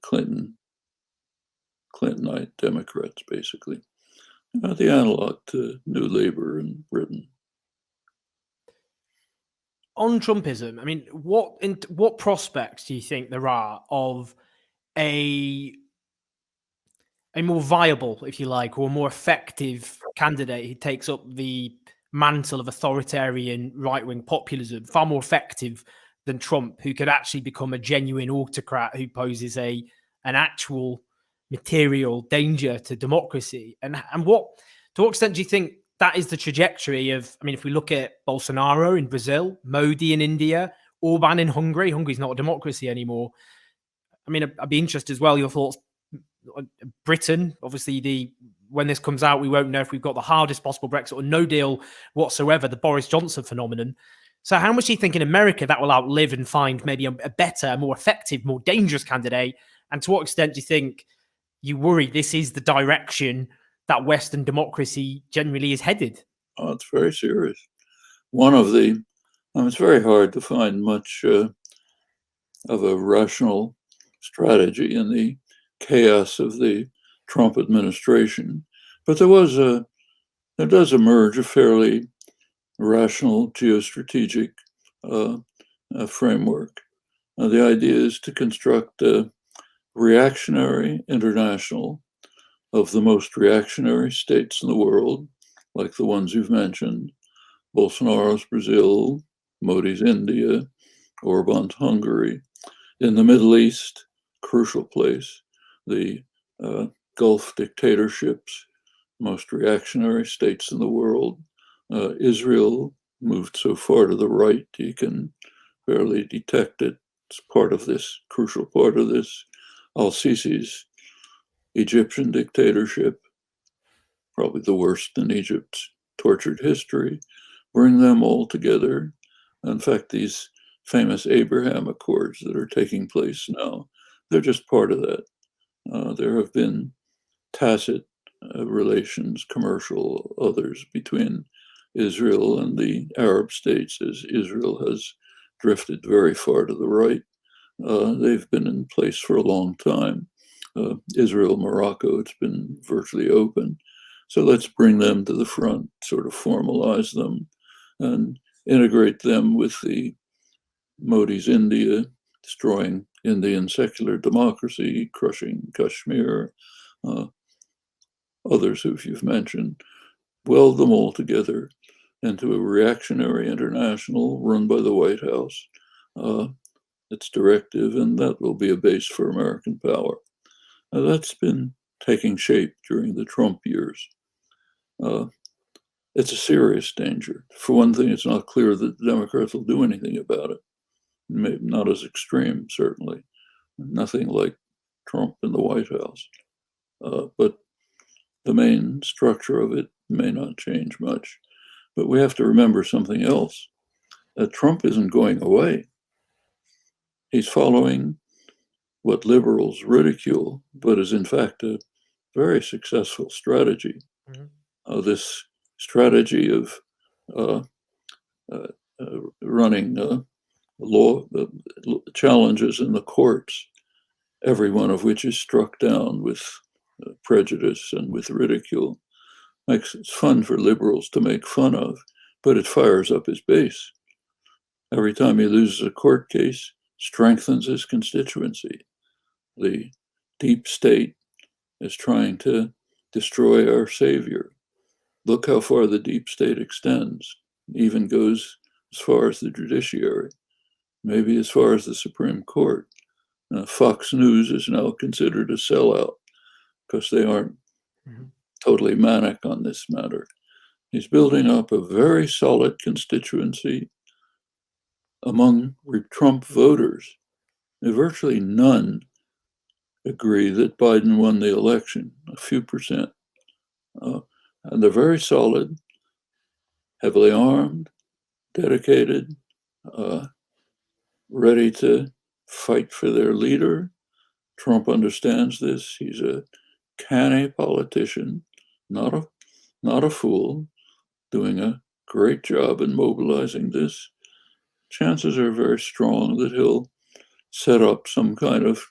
Clintonite Democrats, basically. The analog to New Labour in Britain. On Trumpism, I mean, what prospects do you think there are of a more viable, if you like, or more effective candidate who takes up the mantle of authoritarian right-wing populism, far more effective than Trump, who could actually become a genuine autocrat who poses an actual material danger to democracy? And to what extent do you think that is the trajectory of, I mean, if we look at Bolsonaro in Brazil, Modi in India, Orbán in Hungary, Hungary's not a democracy anymore. I mean, I'd be interested as well, your thoughts. Britain, obviously, when this comes out, we won't know if we've got the hardest possible Brexit or no deal whatsoever, the Boris Johnson phenomenon. So how much do you think in America that will outlive and find maybe a better, more effective, more dangerous candidate? And to what extent do you think you worry this is the direction that Western democracy generally is headed? Oh, it's very serious. It's very hard to find much of a rational strategy in the chaos of the Trump administration, but there does emerge a fairly rational geostrategic framework. The idea is to construct a reactionary international of the most reactionary states in the world, like the ones you've mentioned, Bolsonaro's Brazil, Modi's India, Orbán's Hungary. In the Middle East, crucial place, the Gulf dictatorships, most reactionary states in the world. Israel moved so far to the right, you can barely detect it. It's part of this, crucial part of this. Al-Sisi's Egyptian dictatorship, probably the worst in Egypt's tortured history. Bring them all together. In fact, these famous Abraham Accords that are taking place now, they're just part of that. There have been tacit relations, commercial, others, between Israel and the Arab states as Israel has drifted very far to the right. They've been in place for a long time. Israel, Morocco, it's been virtually open. So let's bring them to the front, sort of formalize them and integrate them with the Modi's India, destroying Indian secular democracy, crushing Kashmir, others who you've mentioned, weld them all together into a reactionary international run by the White House. Its directive, and that will be a base for American power. That's been taking shape during the Trump years. It's a serious danger. For one thing, it's not clear that the Democrats will do anything about it. Maybe not as extreme, certainly. Nothing like Trump in the White House. But the main structure of it may not change much. But we have to remember something else. Trump isn't going away. He's following what liberals ridicule, but is in fact a very successful strategy. Mm-hmm. This strategy of running law challenges in the courts, every one of which is struck down with prejudice and with ridicule, makes it fun for liberals to make fun of, but it fires up his base. Every time he loses a court case, strengthens his constituency. The deep state is trying to destroy our savior. Look how far the deep state extends, even goes as far as the judiciary, maybe as far as the Supreme Court. Fox News is now considered a sellout because they aren't totally manic on this matter. He's building up a very solid constituency among Trump voters. Virtually none agree that Biden won the election, a few percent. And they're very solid, heavily armed, dedicated, ready to fight for their leader. Trump understands this. He's a canny politician, not a fool, doing a great job in mobilizing this. Chances are very strong that he'll set up some kind of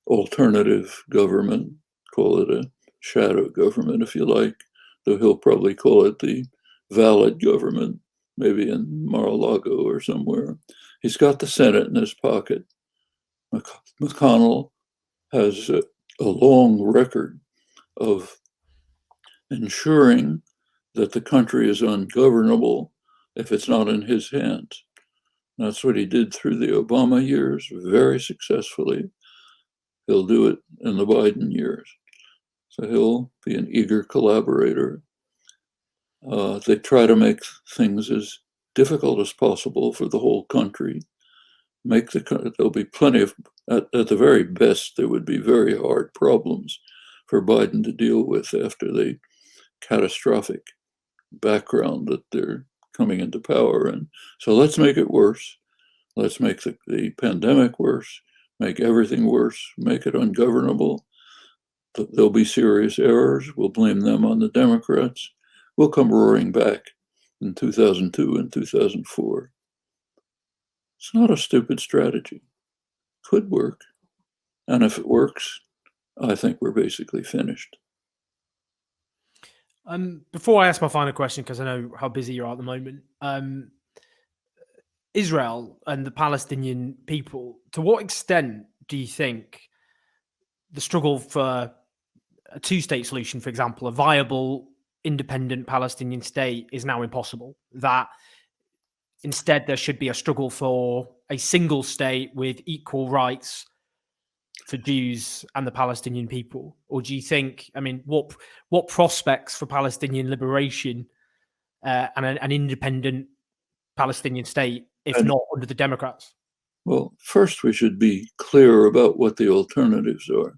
alternative government, call it a shadow government if you like, though he'll probably call it the valid government, maybe in Mar-a-Lago or somewhere. He's got the Senate in his pocket. McConnell has a long record of ensuring that the country is ungovernable if it's not in his hands. That's what he did through the Obama years very successfully. He'll do it in the Biden years. So he'll be an eager collaborator. They try to make things as difficult as possible for the whole country. There'll be plenty of, at the very best, there would be very hard problems for Biden to deal with after the catastrophic background that they're coming into power. And so let's make it worse. Let's make the pandemic worse, make everything worse, make it ungovernable. There'll be serious errors. We'll blame them on the Democrats. We'll come roaring back in 2002 and 2004. It's not a stupid strategy. Could work. And if it works, I think we're basically finished. Before I ask my final question, because I know how busy you are at the moment, Israel and the Palestinian people, to what extent do you think the struggle for a two-state solution, for example, a viable, independent Palestinian state, is now impossible? That instead there should be a struggle for a single state with equal rights for Jews and the Palestinian people? Or do you think, I mean, what prospects for Palestinian liberation and an independent Palestinian state, if not under the Democrats? Well, first we should be clear about what the alternatives are.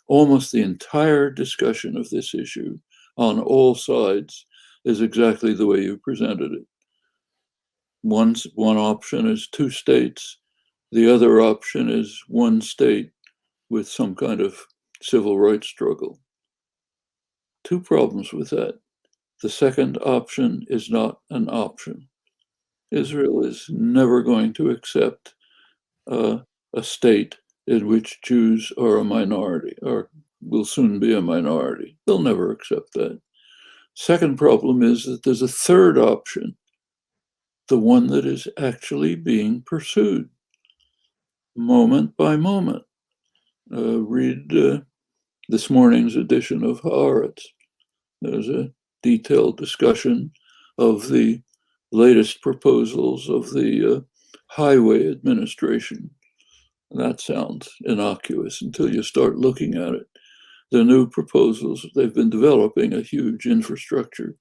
Almost the entire discussion of this issue on all sides is exactly the way you presented it. One option is two states. The other option is one state with some kind of civil rights struggle. Two problems with that. The second option is not an option. Israel is never going to accept a state in which Jews are a minority or will soon be a minority. They'll never accept that. Second problem is that there's a third option, the one that is actually being pursued moment by moment. Read this morning's edition of Haaretz. There's a detailed discussion of the latest proposals of the highway administration. That sounds innocuous until you start looking at it. The new proposals, they've been developing a huge infrastructure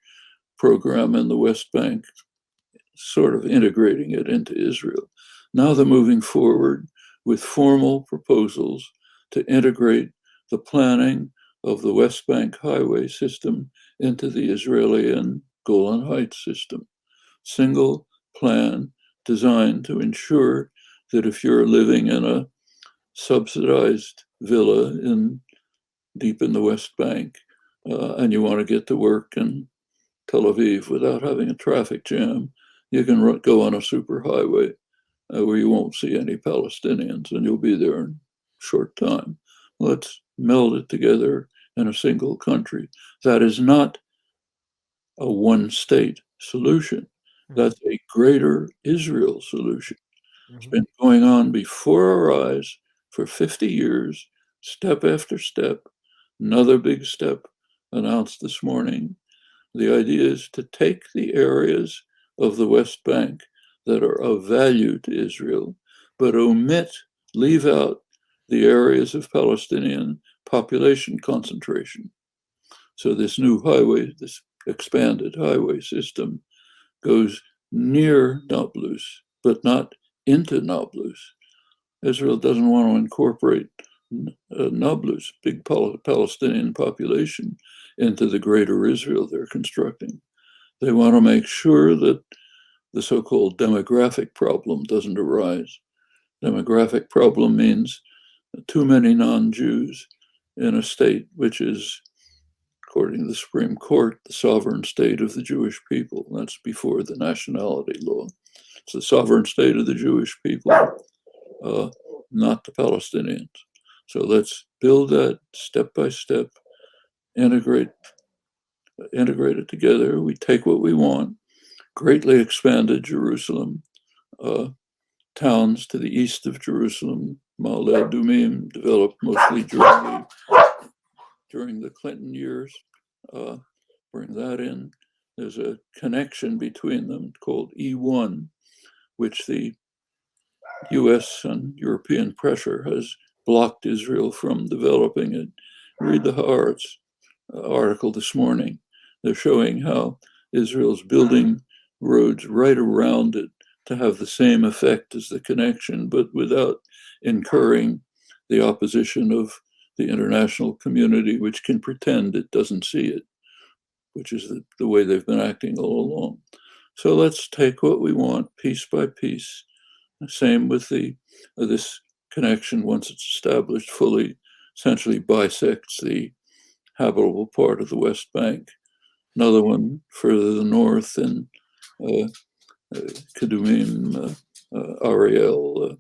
program in the West Bank, sort of integrating it into Israel. Now they're moving forward with formal proposals to integrate the planning of the West Bank highway system into the Israeli and Golan Heights system. Single plan designed to ensure that if you're living in a subsidized villa deep in the West Bank and you want to get to work in Tel Aviv without having a traffic jam, you can go on a superhighway where you won't see any Palestinians and you'll be there in a short time. Let's meld it together in a single country. That is not a one-state solution. That's a greater Israel solution. It's been going on before our eyes for 50 years, step after step. Another big step announced this morning. The idea is to take the areas of the West Bank that are of value to Israel, but leave out the areas of Palestinian population concentration. So this new highway, this expanded highway system, goes near Nablus, but not into Nablus. Israel doesn't want to incorporate Nablus, big Palestinian population, into the greater Israel they're constructing. They want to make sure that the so-called demographic problem doesn't arise. Demographic problem means too many non-Jews in a state which is, according to the Supreme Court, the sovereign state of the Jewish people. That's before the nationality law. It's the sovereign state of the Jewish people, not the Palestinians. So let's build that step by step, integrate it together. We take what we want, greatly expanded Jerusalem, towns to the east of Jerusalem, Ma'ale Adumim, developed mostly during the Clinton years. Bring that in. There's a connection between them called E1, which the US and European pressure has blocked Israel from developing it. Read the Haaretz article this morning. They're showing how Israel's building roads right around it to have the same effect as the connection, but without incurring the opposition of the international community, which can pretend it doesn't see it, which is the way they've been acting all along. So let's take what we want piece by piece. Same with this connection, once it's established fully, essentially bisects the habitable part of the West Bank. Another one further to the north in Kadumim, Ariel,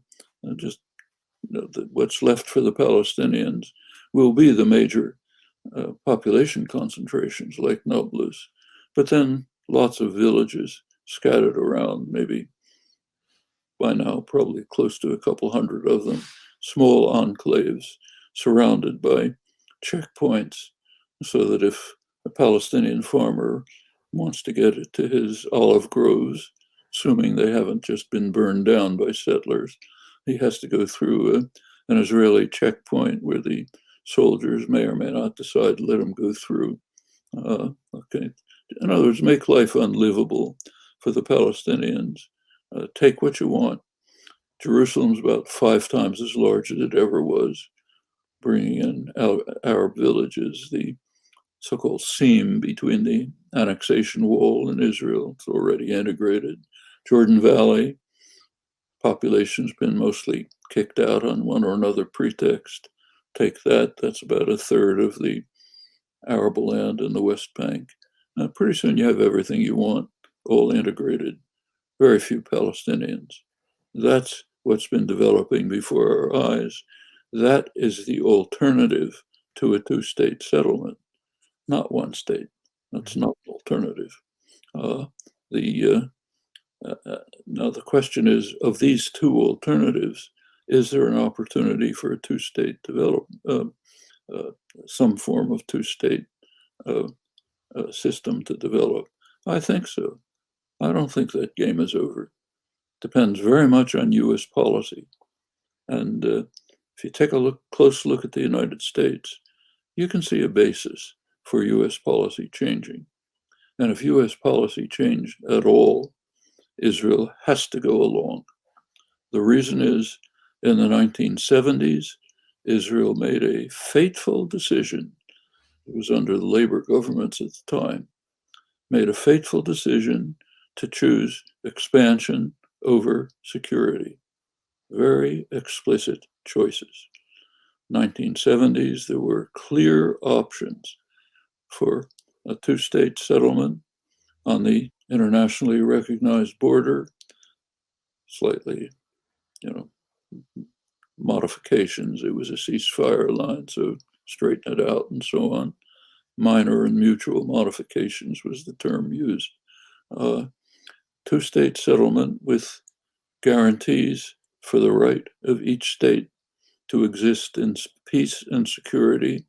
just what's left for the Palestinians will be the major population concentrations like Nablus, but then lots of villages scattered around, maybe by now probably close to a couple hundred of them, small enclaves surrounded by checkpoints, so that if a Palestinian farmer wants to get it to his olive groves, assuming they haven't just been burned down by settlers. He has to go through an Israeli checkpoint where the soldiers may or may not decide to let him go through. Okay. In other words, make life unlivable for the Palestinians. Take what you want. Jerusalem's about 5 times as large as it ever was, bringing in Arab villages. The so-called seam between the annexation wall and Israel, it's already integrated. Jordan Valley, population's been mostly kicked out on one or another pretext. Take that, that's about 1/3 of the arable land in the West Bank. Pretty soon you have everything you want, all integrated. Very few Palestinians. That's what's been developing before our eyes. That is the alternative to a 2-state settlement, not one state. That's not an alternative. Now the question is, of these 2 alternatives, is there an opportunity for a 2-state development, some form of 2-state system to develop? I think so. I don't think that game is over. Depends very much on U.S. policy. And if you take a close look at the United States, you can see a basis for U.S. policy changing. And if U.S. policy changed at all, Israel has to go along. The reason is, in the 1970s, Israel made a fateful decision. It was under the labor governments at the time, made a fateful decision to choose expansion over security. Very explicit choices. 1970s, there were clear options for a 2-state settlement on the internationally recognized border, slightly, modifications. It was a ceasefire line, so straighten it out and so on. Minor and mutual modifications was the term used. 2-state settlement with guarantees for the right of each state to exist in peace and security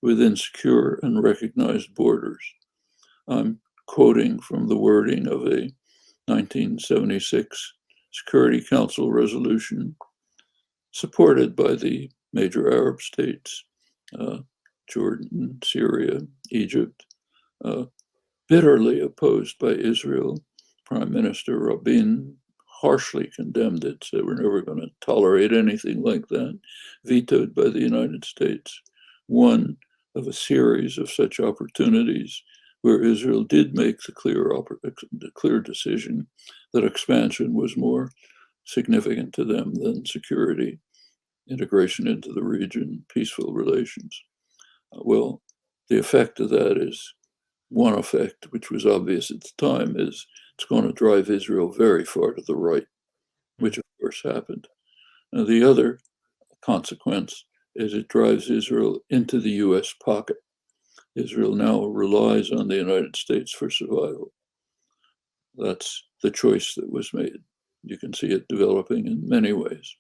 within secure and recognized borders. I'm quoting from the wording of a 1976 Security Council resolution supported by the major Arab states, Jordan, Syria, Egypt, bitterly opposed by Israel. Prime Minister Rabin harshly condemned it, said we're never going to tolerate anything like that, vetoed by the United States. One of a series of such opportunities where Israel did make the clear decision that expansion was more significant to them than security, integration into the region, peaceful relations. Well, the effect of that is, one effect, which was obvious at the time, is it's going to drive Israel very far to the right, which of course happened. Now, the other consequence is it drives Israel into the US pocket. Israel now relies on the United States for survival. That's the choice that was made. You can see it developing in many ways.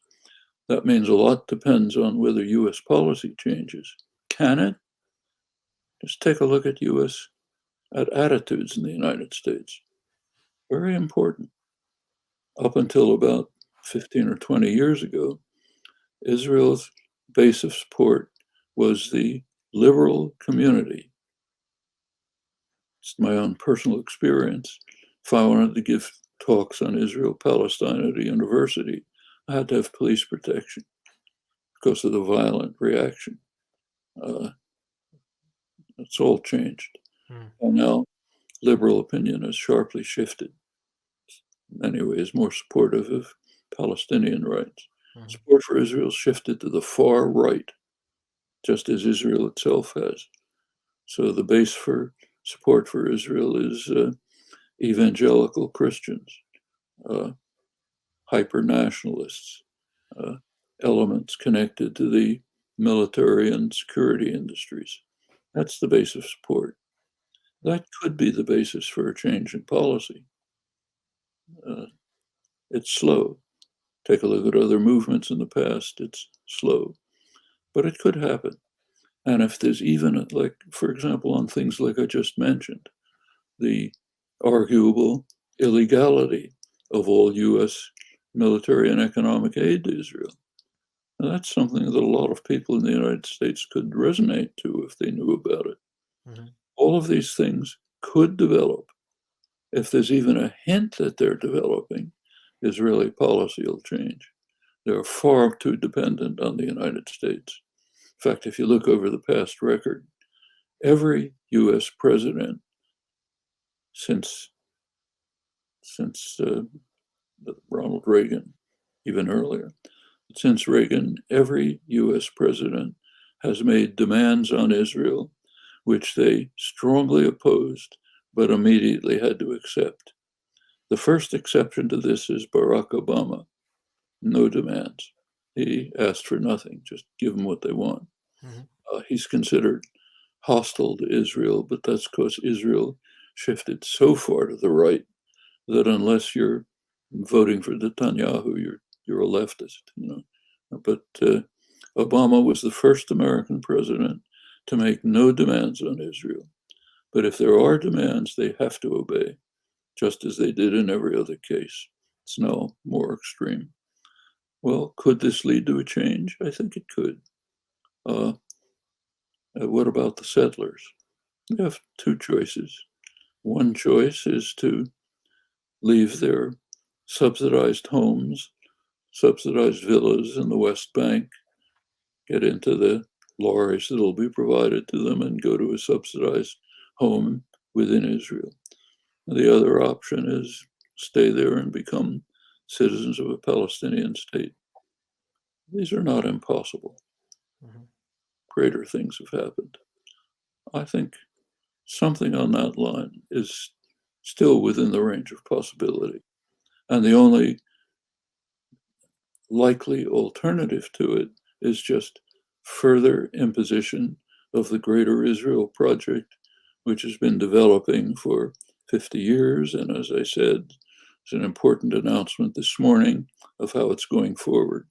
That means a lot depends on whether US policy changes. Can it? Just take a look at attitudes in the United States. Very important. Up until about 15 or 20 years ago, Israel's base of support was the liberal community. It's my own personal experience. If I wanted to give talks on Israel, Palestine at a university, I had to have police protection because of the violent reaction. It's all changed. And now liberal opinion has sharply shifted. In many ways, more supportive of Palestinian rights. Support for Israel shifted to the far right, just as Israel itself has. So the base for support for Israel is evangelical Christians, hyper-nationalists, elements connected to the military and security industries. That's the base of support. That could be the basis for a change in policy. It's slow. Take a look at other movements in the past. It's slow, but it could happen. And if there's even, like, for example, on things like I just mentioned, the arguable illegality of all U.S. military and economic aid to Israel. And that's something that a lot of people in the United States could resonate to if they knew about it. Mm-hmm. All of these things could develop. If there's even a hint that they're developing, Israeli policy will change. They're far too dependent on the United States. In fact, if you look over the past record, every U.S. president since Ronald Reagan, even earlier, since Reagan, every U.S. president has made demands on Israel, which they strongly opposed, but immediately had to accept. The first exception to this is Barack Obama. No demands. He asked for nothing, just give them what they want. Mm-hmm. He's considered hostile to Israel, but that's because Israel shifted so far to the right that unless you're voting for Netanyahu, you're a leftist, But Obama was the first American president to make no demands on Israel. But if there are demands, they have to obey, just as they did in every other case. It's now more extreme. Well, could this lead to a change? I think it could. What about the settlers? They have two choices. One choice is to leave their subsidized homes, subsidized villas in the West Bank, get into the lorries that will be provided to them and go to a subsidized home within Israel. The other option is stay there and become citizens of a Palestinian state. These are not impossible. Mm-hmm. Greater things have happened. I think something on that line is still within the range of possibility. And the only likely alternative to it is just further imposition of the Greater Israel Project, which has been developing for 50 years. And as I said, it's an important announcement this morning of how it's going forward.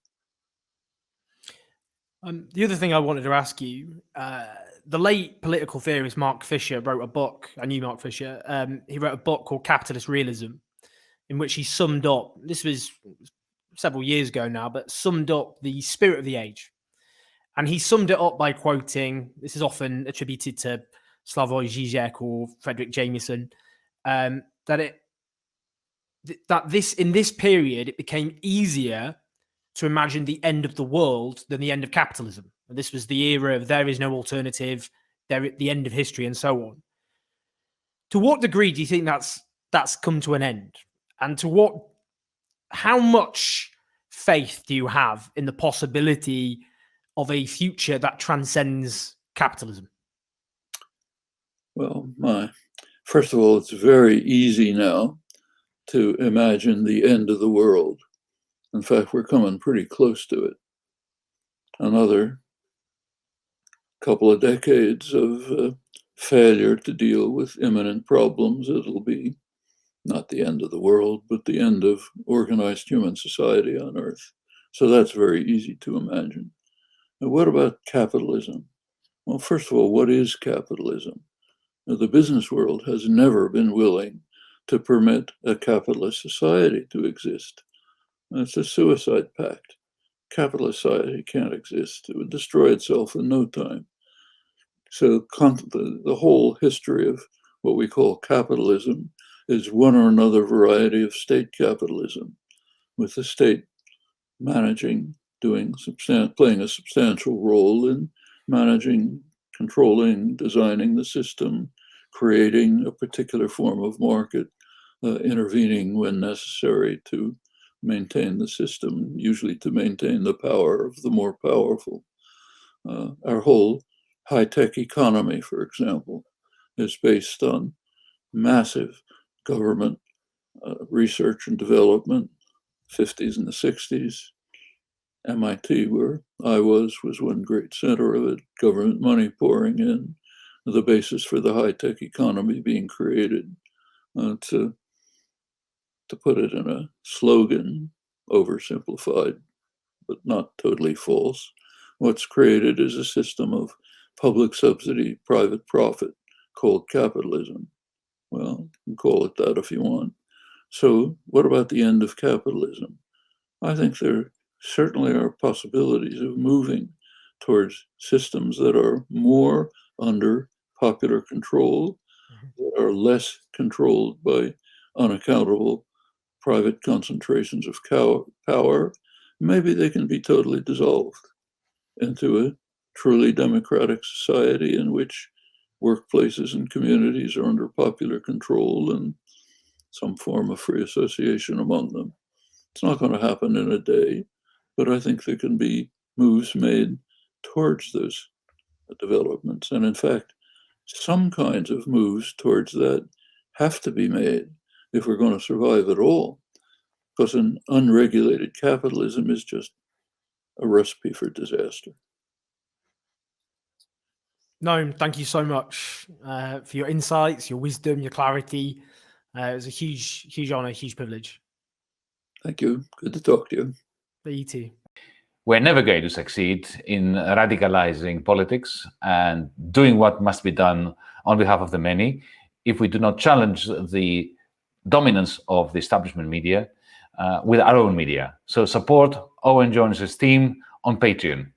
The other thing I wanted to ask you, the late political theorist Mark Fisher wrote a book. I knew Mark Fisher. He wrote a book called Capitalist Realism, in which he summed up, this was several years ago now, but summed up the spirit of the age. And he summed it up by quoting, this is often attributed to Slavoj Žižek or Frederick Jameson, that in this period, it became easier to imagine the end of the world than the end of capitalism. And this was the era of there is no alternative, the end of history, and so on. To what degree do you think that's come to an end? And how much faith do you have in the possibility of a future that transcends capitalism? Well, first of all, it's very easy now to imagine the end of the world. In fact, we're coming pretty close to it. Another couple of decades of failure to deal with imminent problems, it'll be not the end of the world, but the end of organized human society on Earth. So that's very easy to imagine. And what about capitalism? Well, first of all, what is capitalism? Now, the business world has never been willing to permit a capitalist society to exist. It's a suicide pact. Capitalist society can't exist. It would destroy itself in no time. So the whole history of what we call capitalism is one or another variety of state capitalism, with the state managing, playing a substantial role in managing, controlling, designing the system, creating a particular form of market, intervening when necessary to maintain the system, usually to maintain the power of the more powerful. Our whole high-tech economy, for example, is based on massive government research and development, 50s and the 60s. MIT, where I was one great center of it, government money pouring in, the basis for the high-tech economy being created. To put it in a slogan, oversimplified, but not totally false, what's created is a system of public subsidy, private profit, called capitalism. Well, you can call it that if you want. So what about the end of capitalism? I think there certainly are possibilities of moving towards systems that are more under popular control, that are less controlled by unaccountable private concentrations of power. Maybe they can be totally dissolved into a truly democratic society in which workplaces and communities are under popular control and some form of free association among them. It's not going to happen in a day, but I think there can be moves made towards those developments. And in fact, some kinds of moves towards that have to be made if we're going to survive at all, because an unregulated capitalism is just a recipe for disaster. Noam, thank you so much for your insights, your wisdom, your clarity. It was a huge honor, huge privilege. Thank you. Good to talk to you. You too. We're never going to succeed in radicalizing politics and doing what must be done on behalf of the many if we do not challenge the dominance of the establishment media with our own media. So support Owen Jones's team on Patreon.